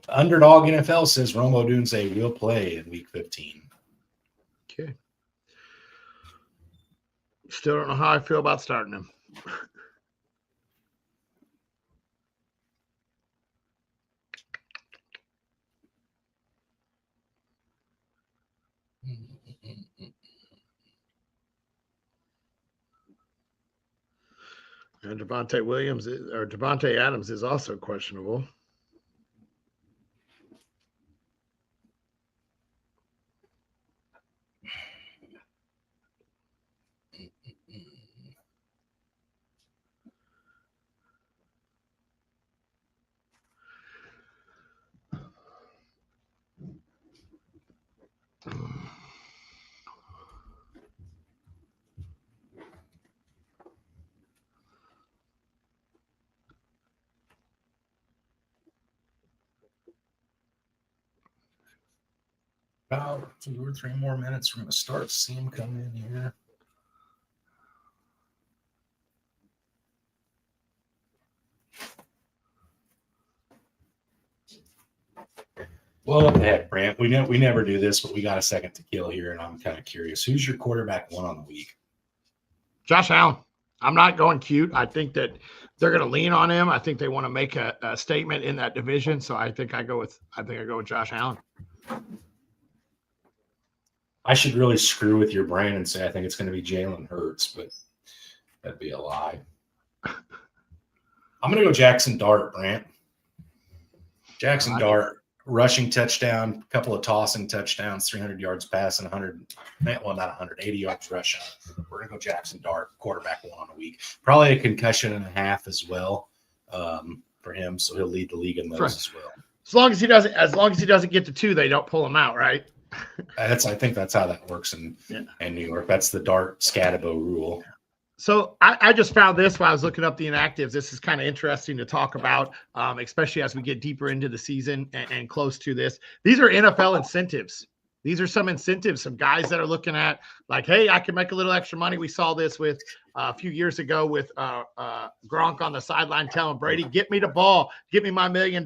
[SPEAKER 3] Underdog NFL says Romo Dunze will play in Week 15.
[SPEAKER 4] Okay. Still don't know how I feel about starting him. And Devontae Adams is also questionable.
[SPEAKER 3] About 2 or 3 more minutes from the start. See him come in here. Well, what the heck, Brant? We never do this, but we got a second to kill here, and I'm kind of curious. Who's your quarterback one on the week?
[SPEAKER 4] Josh Allen. I'm not going cute. I think that they're going to lean on him. I think they want to make a statement in that division. So I think I go with Josh Allen.
[SPEAKER 3] I should really screw with your brain and say I think it's going to be Jalen Hurts, but that'd be a lie. I'm going to go Jackson Dart, Brant. Jackson Dart, rushing touchdown, a couple of tossing touchdowns, 300 yards passing, 80 yards rushing. We're going to go Jackson Dart, quarterback one on a week. Probably a concussion and a half as well for him, so he'll lead the league in those as well.
[SPEAKER 4] As long as he doesn't get to 2, they don't pull him out, right?
[SPEAKER 3] I think that's how that works in New York. That's the Dart Scatabo rule.
[SPEAKER 4] So I just found this while I was looking up the inactives. This is kind of interesting to talk about, especially as we get deeper into the season and close to this. These are NFL incentives. These are some incentives, some guys that are looking at like, hey, I can make a little extra money. We saw this with a few years ago with Gronk on the sideline telling Brady, get me the ball, get me my $1 million.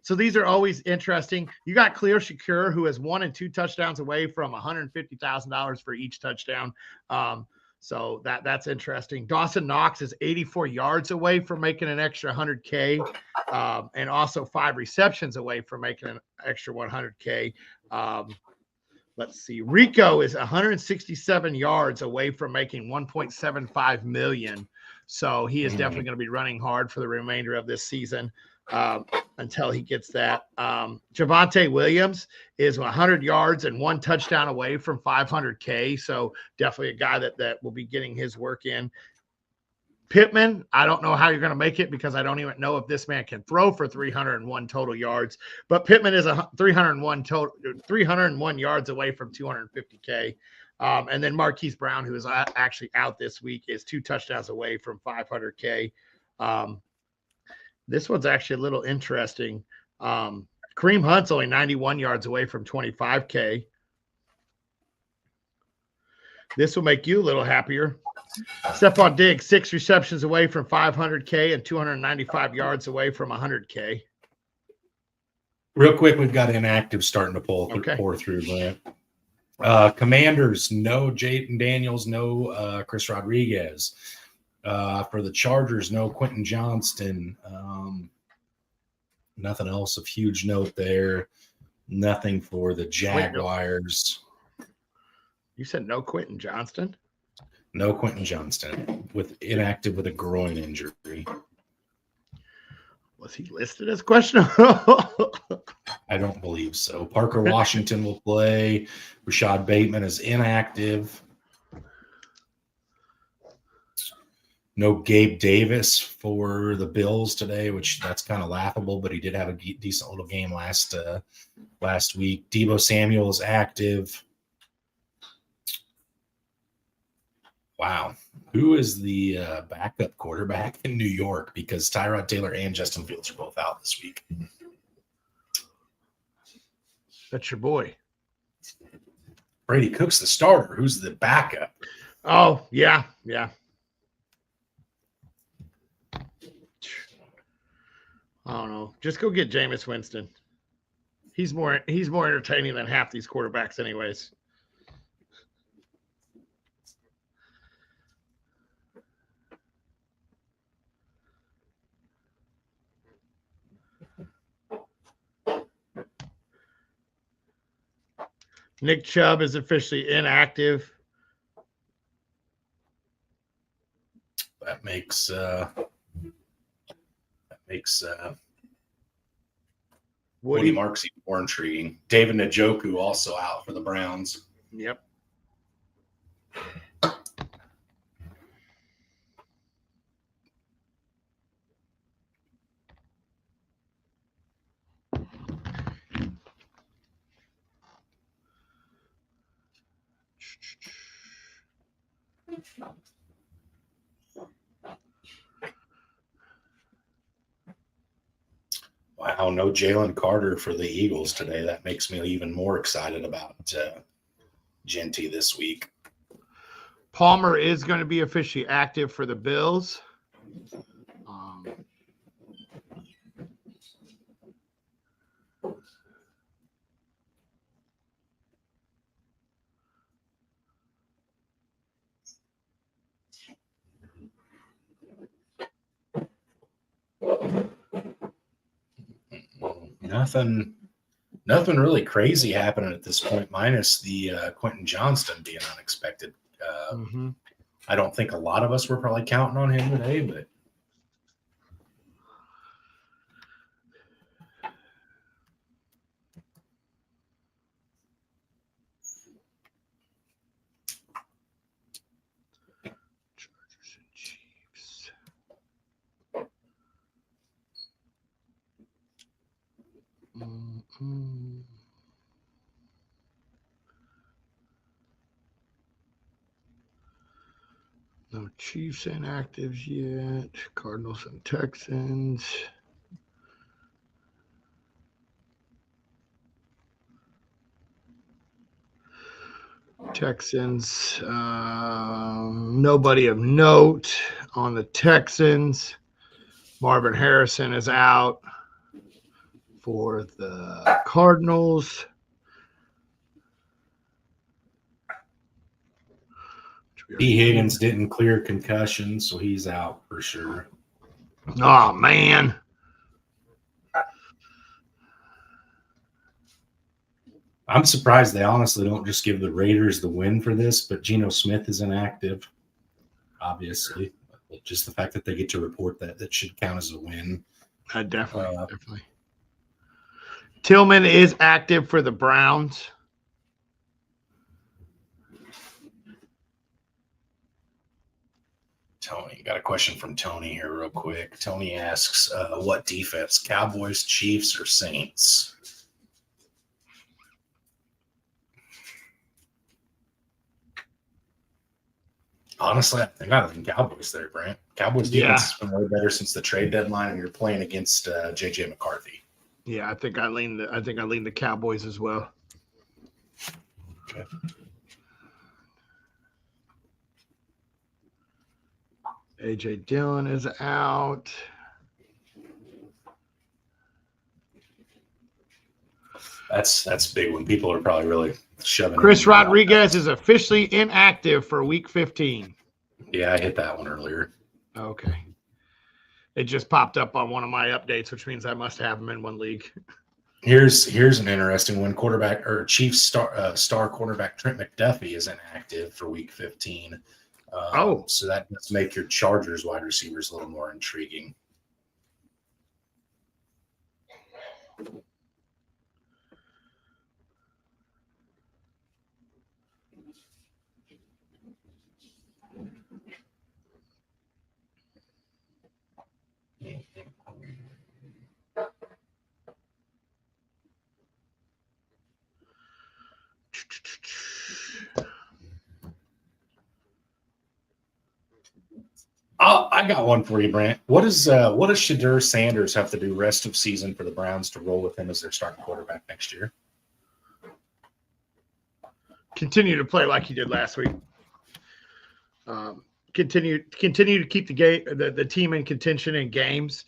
[SPEAKER 4] So these are always interesting. You got Khalil Shakir, who is 1 and 2 touchdowns away from $150,000 for each touchdown. So that's interesting. Dawson Knox is 84 yards away from making an extra $100K, and also 5 receptions away from making an extra $100K. Let's see. Rico is 167 yards away from making $1.75 million. So he is definitely going to be running hard for the remainder of this season until he gets that. Javonte Williams is 100 yards and 1 touchdown away from $500K. So definitely a guy that will be getting his work in. Pittman, I don't know how you're going to make it because I don't even know if this man can throw for 301 total yards. But Pittman is 301 yards away from 250K. And then Marquise Brown, who is actually out this week, is 2 touchdowns away from 500K. This one's actually a little interesting. Kareem Hunt's only 91 yards away from 25K. This will make you a little happier. Stephon Diggs, 6 receptions away from 500K and 295 yards away from 100K.
[SPEAKER 3] Real quick, we've got inactive starting to pour through, Grant. Commanders, no Jayden Daniels, no Chris Rodriguez. For the Chargers, no Quentin Johnston. Nothing else of huge note there. Nothing for the Jaguars.
[SPEAKER 4] You said no Quentin Johnston?
[SPEAKER 3] No Quentin Johnston, inactive with a groin injury.
[SPEAKER 4] Was he listed as questionable?
[SPEAKER 3] I don't believe so. Parker Washington will play. Rashad Bateman is inactive. No Gabe Davis for the Bills today, which that's kind of laughable, but he did have a decent little game last week. Deebo Samuel is active. Wow. Who is the backup quarterback in New York? Because Tyrod Taylor and Justin Fields are both out this week.
[SPEAKER 4] That's your boy.
[SPEAKER 3] Brady Cook's the starter. Who's the backup?
[SPEAKER 4] Oh, yeah. I don't know. Just go get Jameis Winston. He's more entertaining than half these quarterbacks anyways. Nick Chubb is officially inactive.
[SPEAKER 3] That makes Woody Marks even more intriguing. David Njoku also out for the Browns.
[SPEAKER 4] Yep.
[SPEAKER 3] Wow, no Jalen Carter for the Eagles today. That makes me even more excited about Genty this week.
[SPEAKER 4] Palmer is going to be officially active for the Bills.
[SPEAKER 3] Nothing really crazy happening at this point, minus the Quentin Johnston being unexpected. I don't think a lot of us were probably counting on him today, but
[SPEAKER 4] Chargers and Chiefs. No Chiefs inactives yet. Cardinals and Texans. Texans. Nobody of note on the Texans. Marvin Harrison is out for the Cardinals.
[SPEAKER 3] E. Higgins didn't clear concussion, so he's out for sure.
[SPEAKER 4] Oh, man.
[SPEAKER 3] I'm surprised they honestly don't just give the Raiders the win for this, but Geno Smith is inactive, obviously. Just the fact that they get to report that should count as a win.
[SPEAKER 4] Definitely. Tillman is active for the Browns.
[SPEAKER 3] Tony, got a question from Tony here real quick. Tony asks, what defense, Cowboys, Chiefs, or Saints? Honestly, I think I think Cowboys there, Grant. Cowboys defense has been way better since the trade deadline, and you're playing against J.J. McCarthy.
[SPEAKER 4] Yeah, I think I lean the Cowboys as well.
[SPEAKER 3] Okay.
[SPEAKER 4] A.J. Dillon is out.
[SPEAKER 3] That's big when people are probably really shoving.
[SPEAKER 4] Chris Rodriguez is officially inactive for Week 15.
[SPEAKER 3] Yeah, I hit that one earlier.
[SPEAKER 4] Okay. It just popped up on one of my updates, which means I must have him in one league.
[SPEAKER 3] Here's an interesting one. Quarterback or Chiefs star quarterback Trent McDuffie is inactive for Week 15. So that does make your Chargers wide receivers a little more intriguing. I got one for you, Brant. What does Shadur Sanders have to do rest of season for the Browns to roll with him as their starting quarterback next year?
[SPEAKER 4] Continue to play like he did last week. Continue to keep the team in contention in games.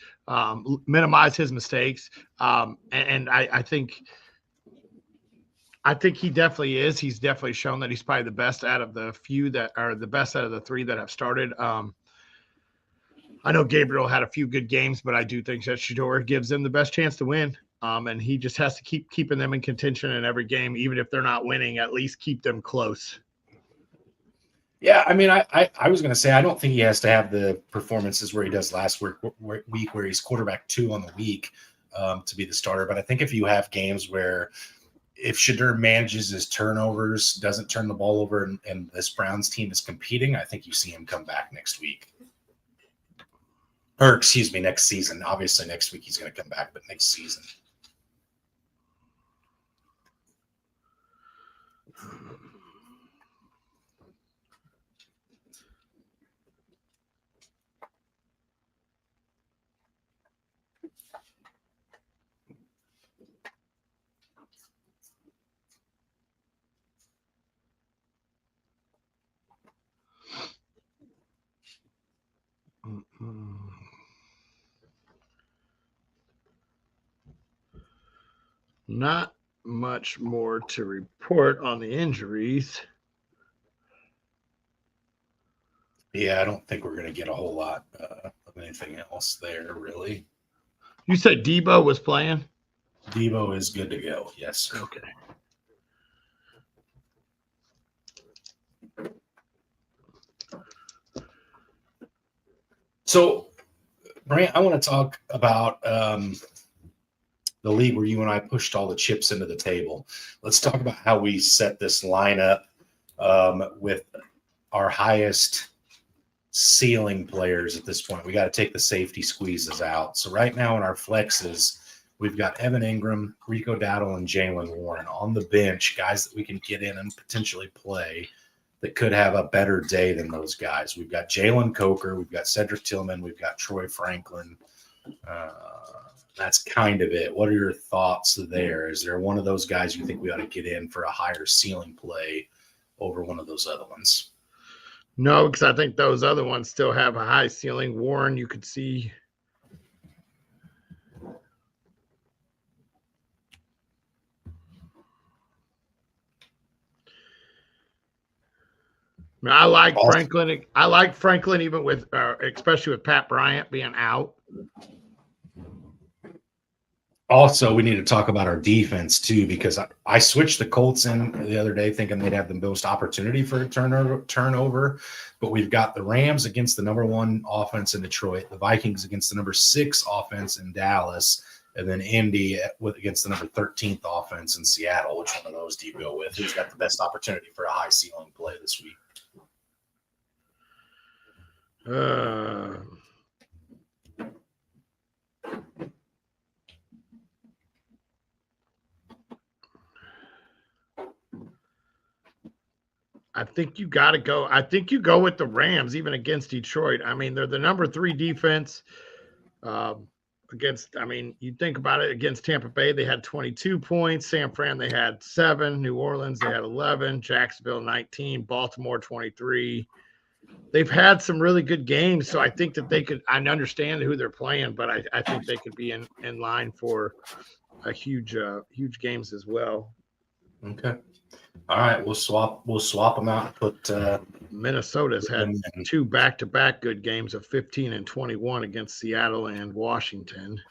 [SPEAKER 4] Minimize his mistakes. And I think he definitely is. He's definitely shown that he's probably the best out of the few that are the best out of the three that have started. I know Gabriel had a few good games, but I do think that Shador gives them the best chance to win. And he just has to keep keeping them in contention in every game, even if they're not winning, at least keep them close.
[SPEAKER 3] Yeah, I mean, I was going to say I don't think he has to have the performances where he does last week where he's quarterback 2 on the week to be the starter. But I think if you have games where if Shadur manages his turnovers, doesn't turn the ball over, and this Browns team is competing, I think you see him come back next week. Or, excuse me, next season. Obviously, next week he's going to come back, but next season.
[SPEAKER 4] Not much more to report on the injuries.
[SPEAKER 3] Yeah, I don't think we're going to get a whole lot of anything else there, really.
[SPEAKER 4] You said Debo was playing?
[SPEAKER 3] Debo is good to go, yes.
[SPEAKER 4] Okay.
[SPEAKER 3] So, Brant, I want to talk about the league where you and I pushed all the chips into the table. Let's talk about how we set this lineup with our highest ceiling players at this point. We got to take the safety squeezes out. So right now in our flexes, we've got Evan Ingram, Rico Dowdle, and Jalen Warren on the bench, guys that we can get in and potentially play that could have a better day than those guys. We've got Jalen Coker, we've got Cedric Tillman, we've got Troy Franklin. That's kind of it. What are your thoughts there? Is there one of those guys you think we ought to get in for a higher ceiling play over one of those other ones?
[SPEAKER 4] No, because I think those other ones still have a high ceiling. Warren, you could see. I like Franklin. I like Franklin even with, especially with Pat Bryant being out.
[SPEAKER 3] Also, we need to talk about our defense, too, because I switched the Colts in the other day thinking they'd have the most opportunity for a turnover. But we've got the Rams against the number 1 offense in Detroit, the Vikings against the number 6 offense in Dallas, and then Indy against the number 13th offense in Seattle. Which one of those do you go with? Who's got the best opportunity for a high ceiling play this week?
[SPEAKER 4] I think you got to go. I think you go with the Rams, even against Detroit. I mean, they're the number 3 defense against. I mean, you think about it against Tampa Bay, they had 22 points. San Fran, they had 7. New Orleans, they had 11. Jacksonville, 19. Baltimore, 23. They've had some really good games, so I think that they could. I understand who they're playing, but I think they could be in line for huge games as well.
[SPEAKER 3] Okay. All right, we'll swap them out and put
[SPEAKER 4] Minnesota's had 2 back-to-back good games of 15 and 21 against Seattle and Washington.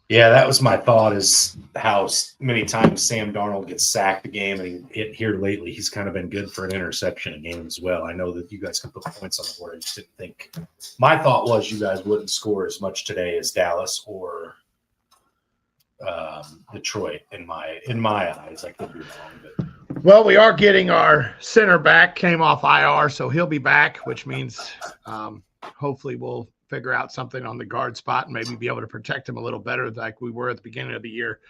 [SPEAKER 3] Yeah, that was my thought, is how many times Sam Darnold gets sacked a game, and here lately he's kind of been good for an interception a game as well. I know that you guys can put points on the board. I just didn't think. My thought was you guys wouldn't score as much today as Dallas or Detroit in my eyes. I could be wrong, but
[SPEAKER 4] well, we are getting our center back, came off IR, so he'll be back, which means hopefully we'll figure out something on the guard spot and maybe be able to protect him a little better like we were at the beginning of the year.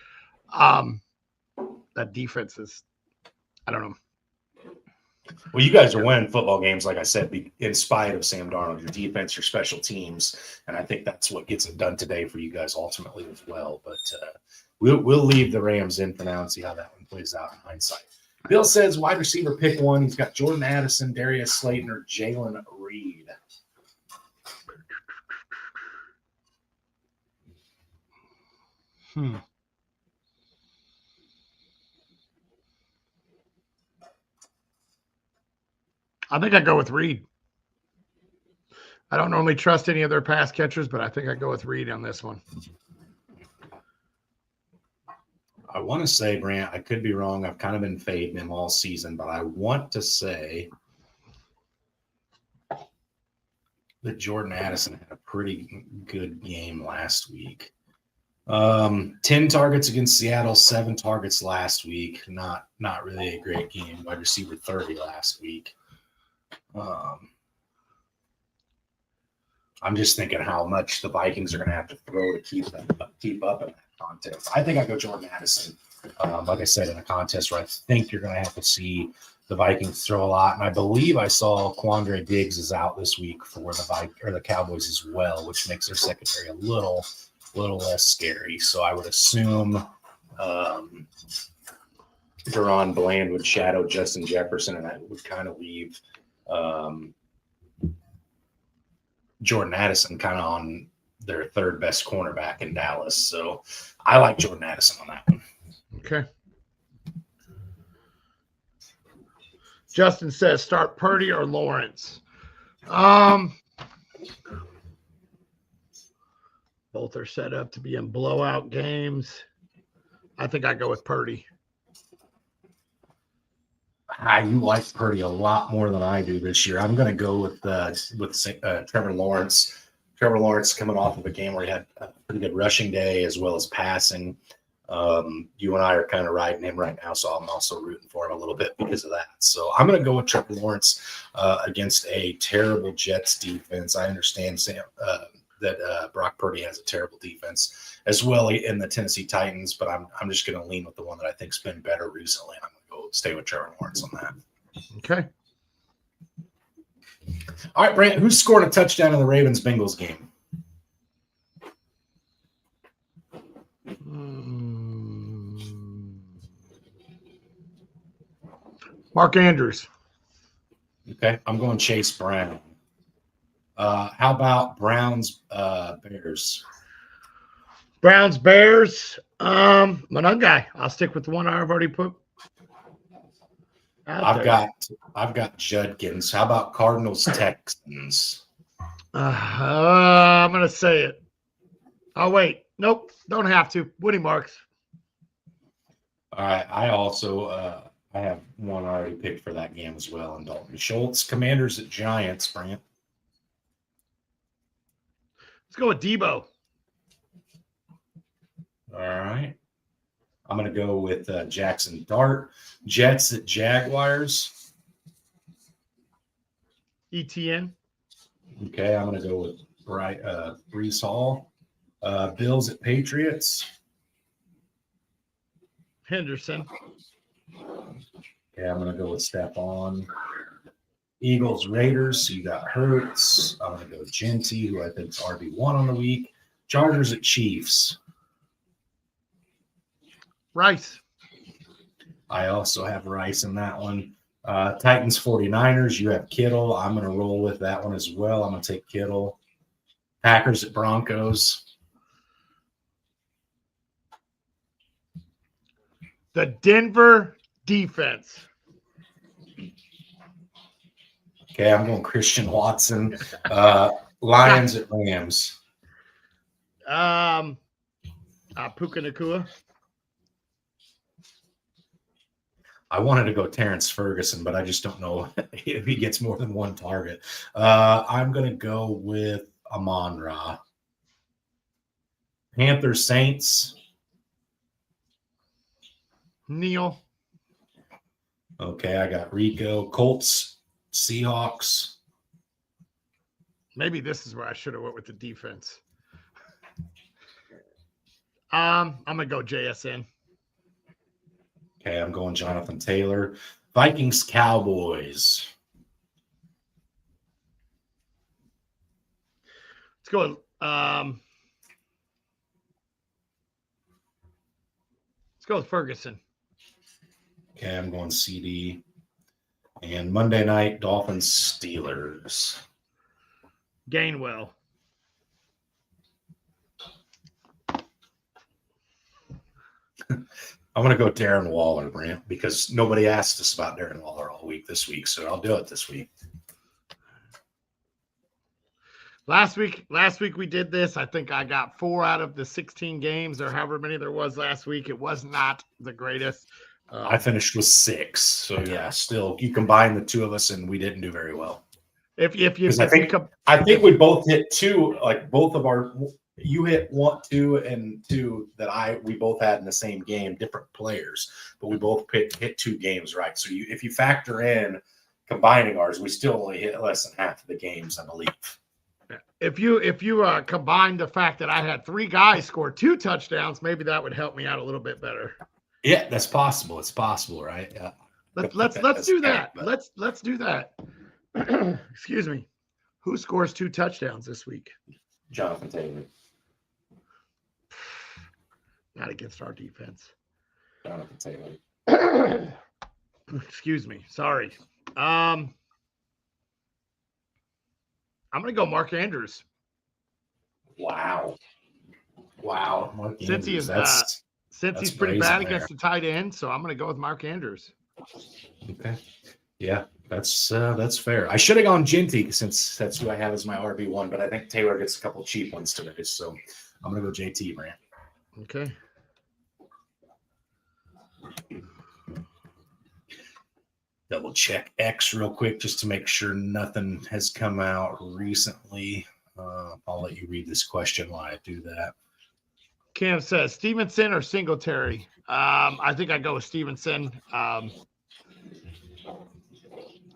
[SPEAKER 4] That defense is, I don't know.
[SPEAKER 3] Well, you guys are winning football games, like I said, in spite of Sam Darnold, your defense, your special teams, and I think that's what gets it done today for you guys ultimately as well. But we'll leave the Rams in for now and see how that one plays out in hindsight. Bill says wide receiver pick one. He's got Jordan Addison, Darius Slayton, or Jalen Reed.
[SPEAKER 4] I think I go with Reed. I don't normally trust any of their pass catchers, but I think I go with Reed on this one.
[SPEAKER 3] I want to say, Brant, I could be wrong. I've kind of been fading him all season, but I want to say that Jordan Addison had a pretty good game last week. 10 targets against Seattle, 7 targets last week. Not really a great game. Wide receiver 30 last week. I'm just thinking how much the Vikings are going to have to throw to keep up in that contest. I think I go Jordan Addison. Like I said, in a contest where I think you're going to have to see the Vikings throw a lot, and I believe I saw Quandre Diggs is out this week for the Cowboys as well, which makes their secondary a little less scary. So I would assume Deron Bland would shadow Justin Jefferson, and that would kind of leave Jordan Addison kind of on their third best cornerback in Dallas. So I like Jordan Addison on that one.
[SPEAKER 4] Okay. Justin says start Purdy or Lawrence. Both are set up to be in blowout games. I think I go with Purdy.
[SPEAKER 3] You like Purdy a lot more than I do this year. I'm going to go with Trevor Lawrence. Trevor Lawrence coming off of a game where he had a pretty good rushing day as well as passing. You and I are kind of riding him right now, so I'm also rooting for him a little bit because of that. So I'm going to go with Trevor Lawrence against a terrible Jets defense. I understand, Sam, that Brock Purdy has a terrible defense as well in the Tennessee Titans, but I'm just going to lean with the one that I think's been better recently. I'm going to go stay with Trevor Lawrence on that.
[SPEAKER 4] Okay.
[SPEAKER 3] All right, Brant, who's scoring a touchdown in the Ravens-Bengals game?
[SPEAKER 4] Mark Andrews.
[SPEAKER 3] Okay, I'm going Chase Brown. How about Browns-Bears?
[SPEAKER 4] Browns-Bears. Monungai. I'll stick with the one I've already put.
[SPEAKER 3] I've got Judkins. How about Cardinals-Texans?
[SPEAKER 4] I'm going to say it. Oh, wait. Nope. Don't have to. Woody Marks.
[SPEAKER 3] All right. I also I have one already picked for that game as well in Dalton Schultz. Commanders at Giants, Brant.
[SPEAKER 4] Let's go with Debo.
[SPEAKER 3] All right. I'm going to go with Jackson Dart. Jets at Jaguars.
[SPEAKER 4] ETN.
[SPEAKER 3] Okay, I'm going to go with Breece Hall. Bills at Patriots.
[SPEAKER 4] Henderson.
[SPEAKER 3] Okay, I'm going to go with Stephon. Eagles Raiders. So you got Hurts. I'm going to go Genty, who I think is RB1 on the week. Chargers at Chiefs.
[SPEAKER 4] Rice.
[SPEAKER 3] I also have Rice in that one. Titans 49ers, you have Kittle. I'm going to roll with that one as well. I'm going to take Kittle. Packers at Broncos.
[SPEAKER 4] The Denver defense.
[SPEAKER 3] Okay, I'm going Christian Watson. Lions at Rams.
[SPEAKER 4] Puka Nacua.
[SPEAKER 3] I wanted to go Terrence Ferguson, but I just don't know if he gets more than one target. I'm going to go with Amon-Ra. Panthers Saints.
[SPEAKER 4] Neil.
[SPEAKER 3] Okay, I got Rico. Colts Seahawks.
[SPEAKER 4] Maybe this is where I should have went with the defense. I'm gonna go JSN.
[SPEAKER 3] Okay, I'm going Jonathan Taylor. Vikings Cowboys.
[SPEAKER 4] Let's go. Let's go with Ferguson.
[SPEAKER 3] Okay, I'm going CD. And Monday night, Dolphins Steelers.
[SPEAKER 4] Gainwell.
[SPEAKER 3] I'm going to go Darren Waller, Brant, because nobody asked us about Darren Waller all week this week, so I'll do it this week.
[SPEAKER 4] Last week we did this. I think I got 4 out of the 16 games or however many there was last week. It was not the greatest.
[SPEAKER 3] I finished with 6. So yeah, still you combine the two of us and we didn't do very well. I think we both hit 2, like both of our you hit 1, 2, and 2 that we both had in the same game, different players, but we both hit 2 games right. So if you factor in combining ours, we still only hit less than half of the games, I believe.
[SPEAKER 4] If you combine the fact that I had 3 guys score 2 touchdowns, maybe that would help me out a little bit better.
[SPEAKER 3] Yeah, that's possible. It's possible, right? Yeah.
[SPEAKER 4] Let's do that. Let's do that. Excuse me. Who scores 2 touchdowns this week?
[SPEAKER 3] Jonathan Taylor.
[SPEAKER 4] Not against our defense.
[SPEAKER 3] Jonathan Taylor.
[SPEAKER 4] Excuse me. Sorry. I'm going to go Mark Andrews.
[SPEAKER 3] Wow. Mark
[SPEAKER 4] Since
[SPEAKER 3] Andrews,
[SPEAKER 4] he's pretty bad against the tight end, so I'm going to go with Mark Andrews.
[SPEAKER 3] Okay. Yeah, that's fair. I should have gone Ginty since that's who I have as my RB1, but I think Taylor gets a couple cheap ones today, so I'm going to go JT, Brant.
[SPEAKER 4] Okay.
[SPEAKER 3] Double check X real quick just to make sure nothing has come out recently. I'll let you read this question while I do that.
[SPEAKER 4] Cam says Stevenson or Singletary. I think I go with Stevenson. I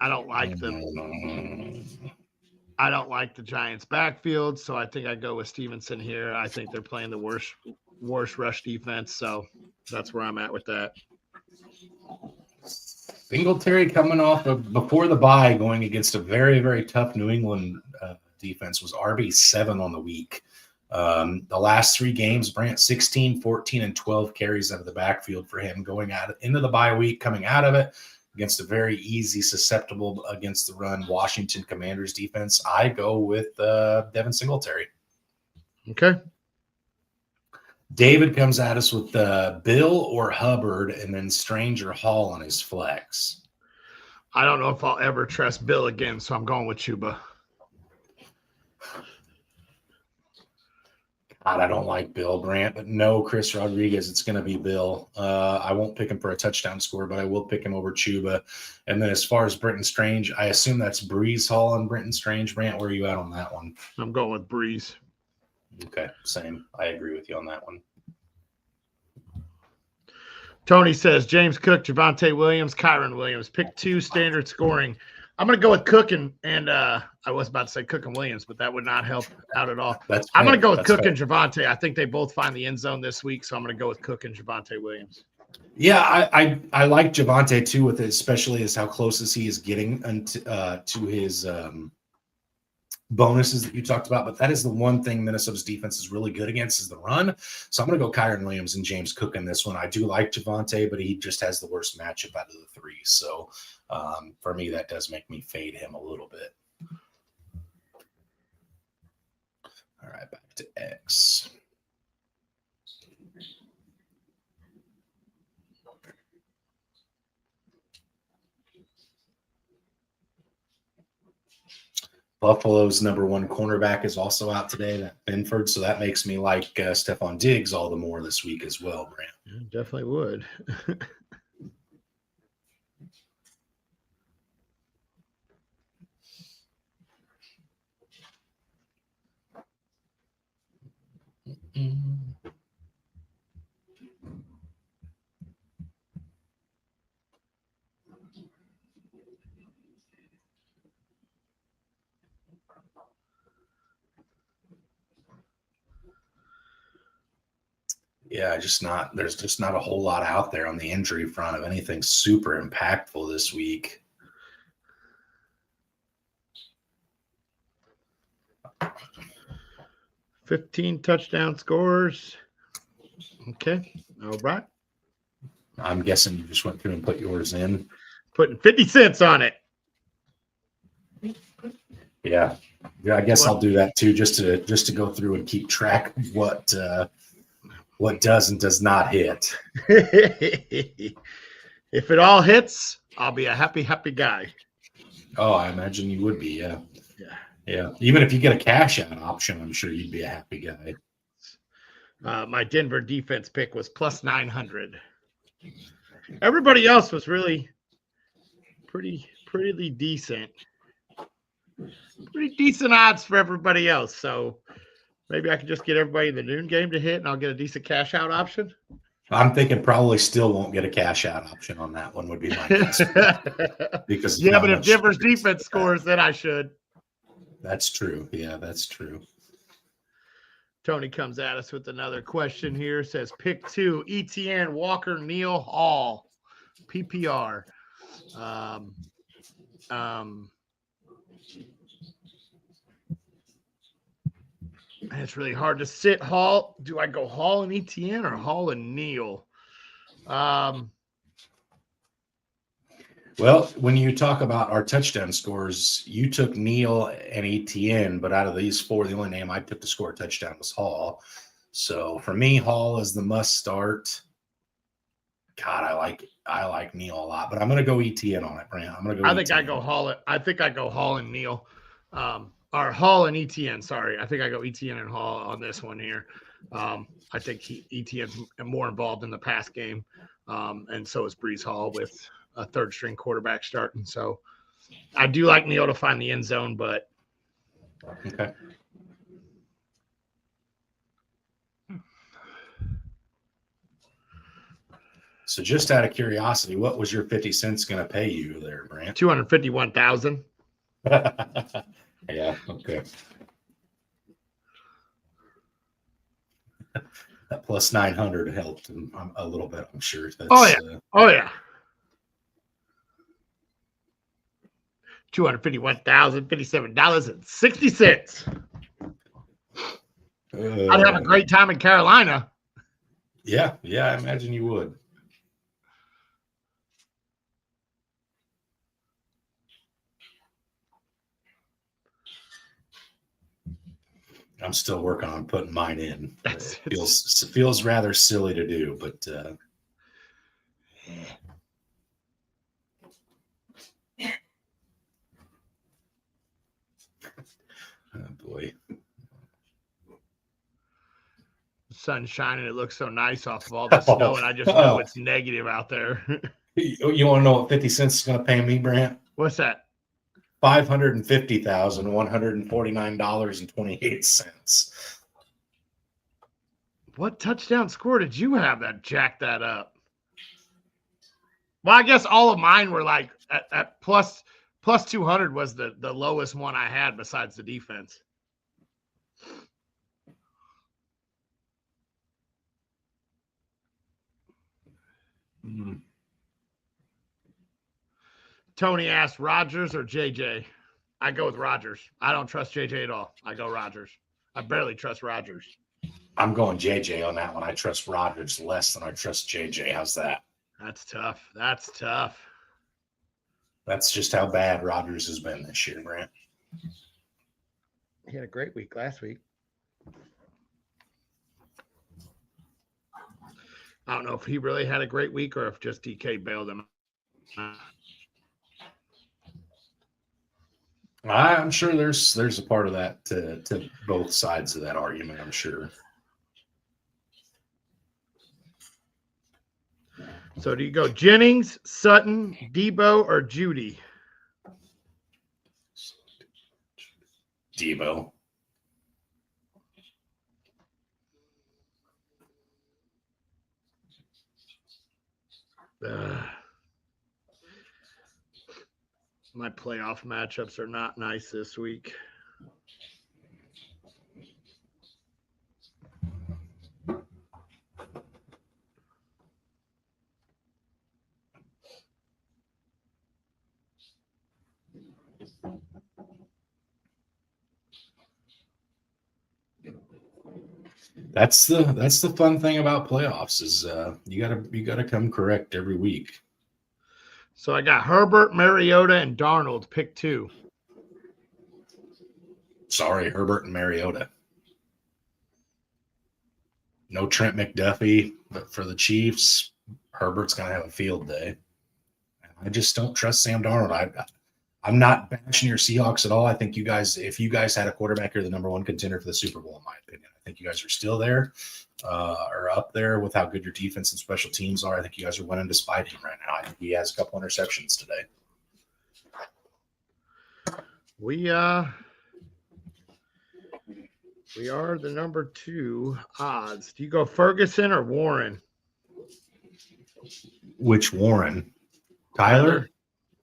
[SPEAKER 4] don't like them. I don't like the Giants' backfield, so I think I go with Stevenson here. I think they're playing the worst rush defense, so that's where I'm at with that.
[SPEAKER 3] Singletary coming off of before the bye, going against a very, very tough New England defense, was RB7 on the week. The last 3 games, Brant, 16, 14, and 12 carries out of the backfield for him going into the bye week, coming out of it against a very easy, susceptible against the run Washington Commanders defense. I go with Devin Singletary.
[SPEAKER 4] Okay.
[SPEAKER 3] David comes at us with Bill or Hubbard and then Strange or Hall on his flex.
[SPEAKER 4] I don't know if I'll ever trust Bill again, so I'm going with Chuba.
[SPEAKER 3] God, I don't like Bill, Brant, but no Chris Rodriguez. It's going to be Bill. I won't pick him for a touchdown score, but I will pick him over Chuba. And then as far as Brenton Strange, I assume that's Breeze Hall and Brenton Strange. Brant, where are you at on that one?
[SPEAKER 4] I'm going with Breeze.
[SPEAKER 3] Okay, same. I agree with you on that one.
[SPEAKER 4] Tony says James Cook, Javonte Williams, Kyron Williams. Pick 2 standard scoring. I'm going to go with Cook and I was about to say Cook and Williams, but that would not help out at all. I'm going to go with Cook and Javonte. I think they both find the end zone this week, so I'm going to go with Cook and Javonte Williams.
[SPEAKER 3] Yeah, I like Javonte too, with it, especially as how close as he is getting to his bonuses that you talked about, but that is the one thing Minnesota's defense is really good against is the run. So I'm going to go Kyren Williams and James Cook in this one. I do like Javonte, but he just has the worst matchup out of the three. So for me, that does make me fade him a little bit. All right, back to X. Buffalo's #1 cornerback is also out today, that Benford. So that makes me like Stephon Diggs all the more this week as well, Brant.
[SPEAKER 4] Yeah, definitely would.
[SPEAKER 3] Yeah, there's just not a whole lot out there on the injury front of anything super impactful this week.
[SPEAKER 4] $15 touchdown scores. Okay. All right.
[SPEAKER 3] I'm guessing you just went through and put yours in.
[SPEAKER 4] Putting 50 cents on it.
[SPEAKER 3] Yeah, I guess I'll do that too, just to go through and keep track of what does and does not hit.
[SPEAKER 4] If it all hits, I'll be a happy guy.
[SPEAKER 3] Oh, I imagine you would be. Yeah. Even if you get a cash out option, I'm sure you'd be a happy guy.
[SPEAKER 4] My Denver defense pick was plus 900. Everybody else was really pretty decent. Pretty decent odds for everybody else. So maybe I can just get everybody in the noon game to hit, and I'll get a decent cash out option.
[SPEAKER 3] I'm thinking probably still won't get a cash out option on that one. Would be my guess. Because
[SPEAKER 4] but if Denver's defense scores, then I should.
[SPEAKER 3] That's true. Yeah, that's true.
[SPEAKER 4] Tony comes at us with another question here. Says pick 2, ETN, Walker, Neal, Hall, PPR. And it's really hard to sit Hall. Do I go Hall and ETN or Hall and Neal?
[SPEAKER 3] Well, when you talk about our touchdown scores, you took Neal and ETN, but out of these four, the only name I took to score a touchdown was Hall. So for me, Hall is the must start. God, I like Neal a lot, but I'm going to go ETN on it, Brant.
[SPEAKER 4] I think I go Hall and Neal. Or Hall and ETN, sorry. I think I go ETN and Hall on this one here. I think ETN's more involved in the pass game, and so is Breece Hall with a third-string quarterback starting. So I do like Neal to find the end zone, but
[SPEAKER 3] okay. So just out of curiosity, what was your 50 cents going to pay you there, Brant?
[SPEAKER 4] $251,000.
[SPEAKER 3] Yeah, okay. That plus 900 helped a little bit, I'm sure. That's,
[SPEAKER 4] oh, yeah. $251,057.60. I'd have a great time in Carolina.
[SPEAKER 3] Yeah, I imagine you would. I'm still working on putting mine in. It feels rather silly to do, but oh boy.
[SPEAKER 4] The sun's shining. It looks so nice off of all the snow, and I just know it's negative out there.
[SPEAKER 3] You want to know what 50 cents is going to pay me, Brant?
[SPEAKER 4] What's that?
[SPEAKER 3] $550,149.28.
[SPEAKER 4] What touchdown score did you have that jacked that up? Well, I guess all of mine were like at plus 200 was the lowest one I had besides the defense. Tony asked Rodgers or JJ. I go with Rodgers. I don't trust JJ at all. I go Rodgers. I barely trust Rodgers.
[SPEAKER 3] I'm going JJ on that one. I trust Rodgers less than I trust JJ. How's that?
[SPEAKER 4] That's tough. That's tough.
[SPEAKER 3] That's just how bad Rodgers has been this year, Brant.
[SPEAKER 4] He had a great week last week. I don't know if he really had a great week or if just DK bailed him.
[SPEAKER 3] I'm sure there's a part of that to both sides of that argument, I'm sure.
[SPEAKER 4] So do you go Jennings, Sutton, Debo, or Judy?
[SPEAKER 3] Debo.
[SPEAKER 4] My playoff matchups are not nice this week.
[SPEAKER 3] That's the fun thing about playoffs is you gotta come correct every week.
[SPEAKER 4] So I got Herbert, Mariota, and Darnold. Pick 2.
[SPEAKER 3] Sorry, Herbert and Mariota. No Trent McDuffie, but for the Chiefs, Herbert's gonna have a field day. I just don't trust Sam Darnold. I'm not bashing your Seahawks at all. I think if you guys had a quarterback, you're the number one contender for the Super Bowl, in my opinion. I think you guys are still there, or up there with how good your defense and special teams are. I think you guys are winning despite him right now. I think he has a couple interceptions today.
[SPEAKER 4] We are the number 2 odds. Do you go Ferguson or Warren?
[SPEAKER 3] Which Warren? Tyler?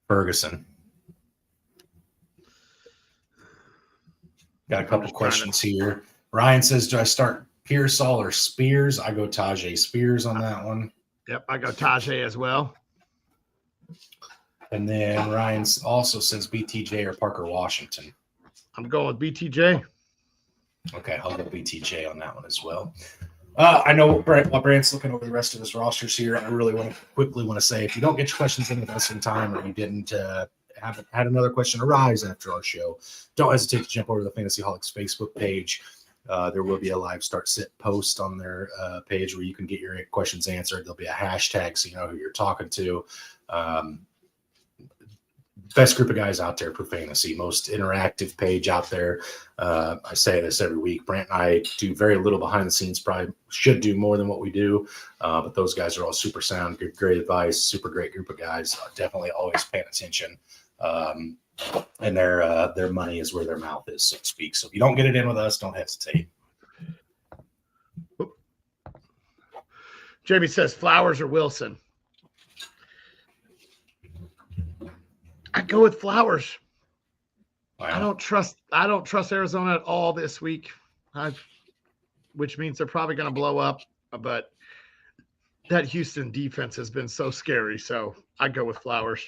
[SPEAKER 3] Ferguson. Got a couple questions here. Ryan says, do I start Pearsall or Spears? I go Tajay Spears on that one.
[SPEAKER 4] Yep, I go Tajay as well.
[SPEAKER 3] And then Ryan also says BTJ or Parker Washington.
[SPEAKER 4] I'm going with BTJ.
[SPEAKER 3] Okay, I'll go BTJ on that one as well. I know while Brant's looking over the rest of his rosters here, I really want to say, if you don't get your questions in with us in time, or you didn't haven't had another question arise after our show, don't hesitate to jump over to the FantasyHolics Facebook page. There will be a live start sit post on their page where you can get your questions answered. There'll be a hashtag so you know who you're talking to. Best group of guys out there for fantasy, most interactive page out there. I say this every week. Brant and I do very little behind the scenes, probably should do more than what we do. But those guys are all super sound, good, great advice, super great group of guys. Definitely always paying attention. And their money is where their mouth is, so to speak. So if you don't get it in with us, don't hesitate.
[SPEAKER 4] Jamie says Flowers or Wilson. I go with Flowers. Wow. I don't trust Arizona at all this week. Which means they're probably going to blow up, but that Houston defense has been so scary, so I go with Flowers.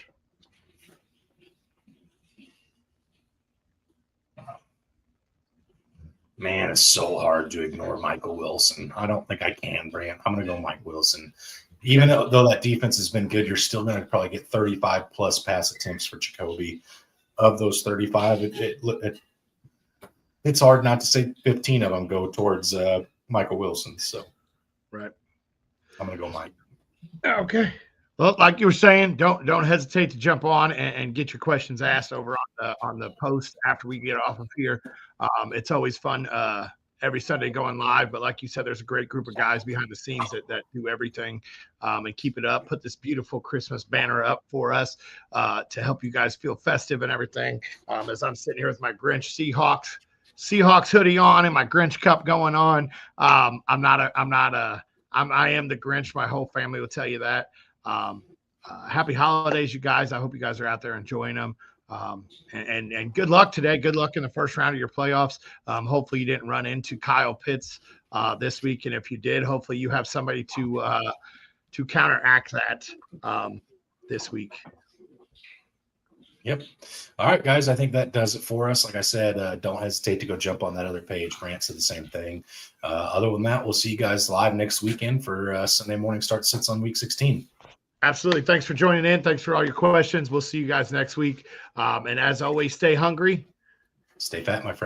[SPEAKER 3] Man, it's so hard to ignore Michael Wilson. I don't think I can, Brant. I'm going to go Mike Wilson. Even though that defense has been good, you're still going to probably get 35-plus pass attempts for Jacoby. Of those 35, it's hard not to say 15 of them go towards Michael Wilson. So,
[SPEAKER 4] right,
[SPEAKER 3] I'm going to go Mike.
[SPEAKER 4] Okay. Well, like you were saying, don't hesitate to jump on and get your questions asked over on the post after we get off of here. It's always fun every Sunday going live, but like you said, there's a great group of guys behind the scenes that do everything and keep it up. Put this beautiful Christmas banner up for us to help you guys feel festive and everything. As I'm sitting here with my Grinch Seahawks hoodie on and my Grinch cup going on. I am the Grinch. My whole family will tell you that. Happy holidays, you guys. I hope you guys are out there enjoying them. And good luck today. Good luck in the first round of your playoffs. Hopefully you didn't run into Kyle Pitts this week. And if you did, hopefully you have somebody to counteract that this week.
[SPEAKER 3] Yep. All right, guys. I think that does it for us. Like I said, don't hesitate to go jump on that other page. Grant said the same thing. Other than that, we'll see you guys live next weekend for Sunday morning start sits on week 16.
[SPEAKER 4] Absolutely. Thanks for joining in. Thanks for all your questions. We'll see you guys next week. And as always, stay hungry.
[SPEAKER 3] Stay fat, my friend.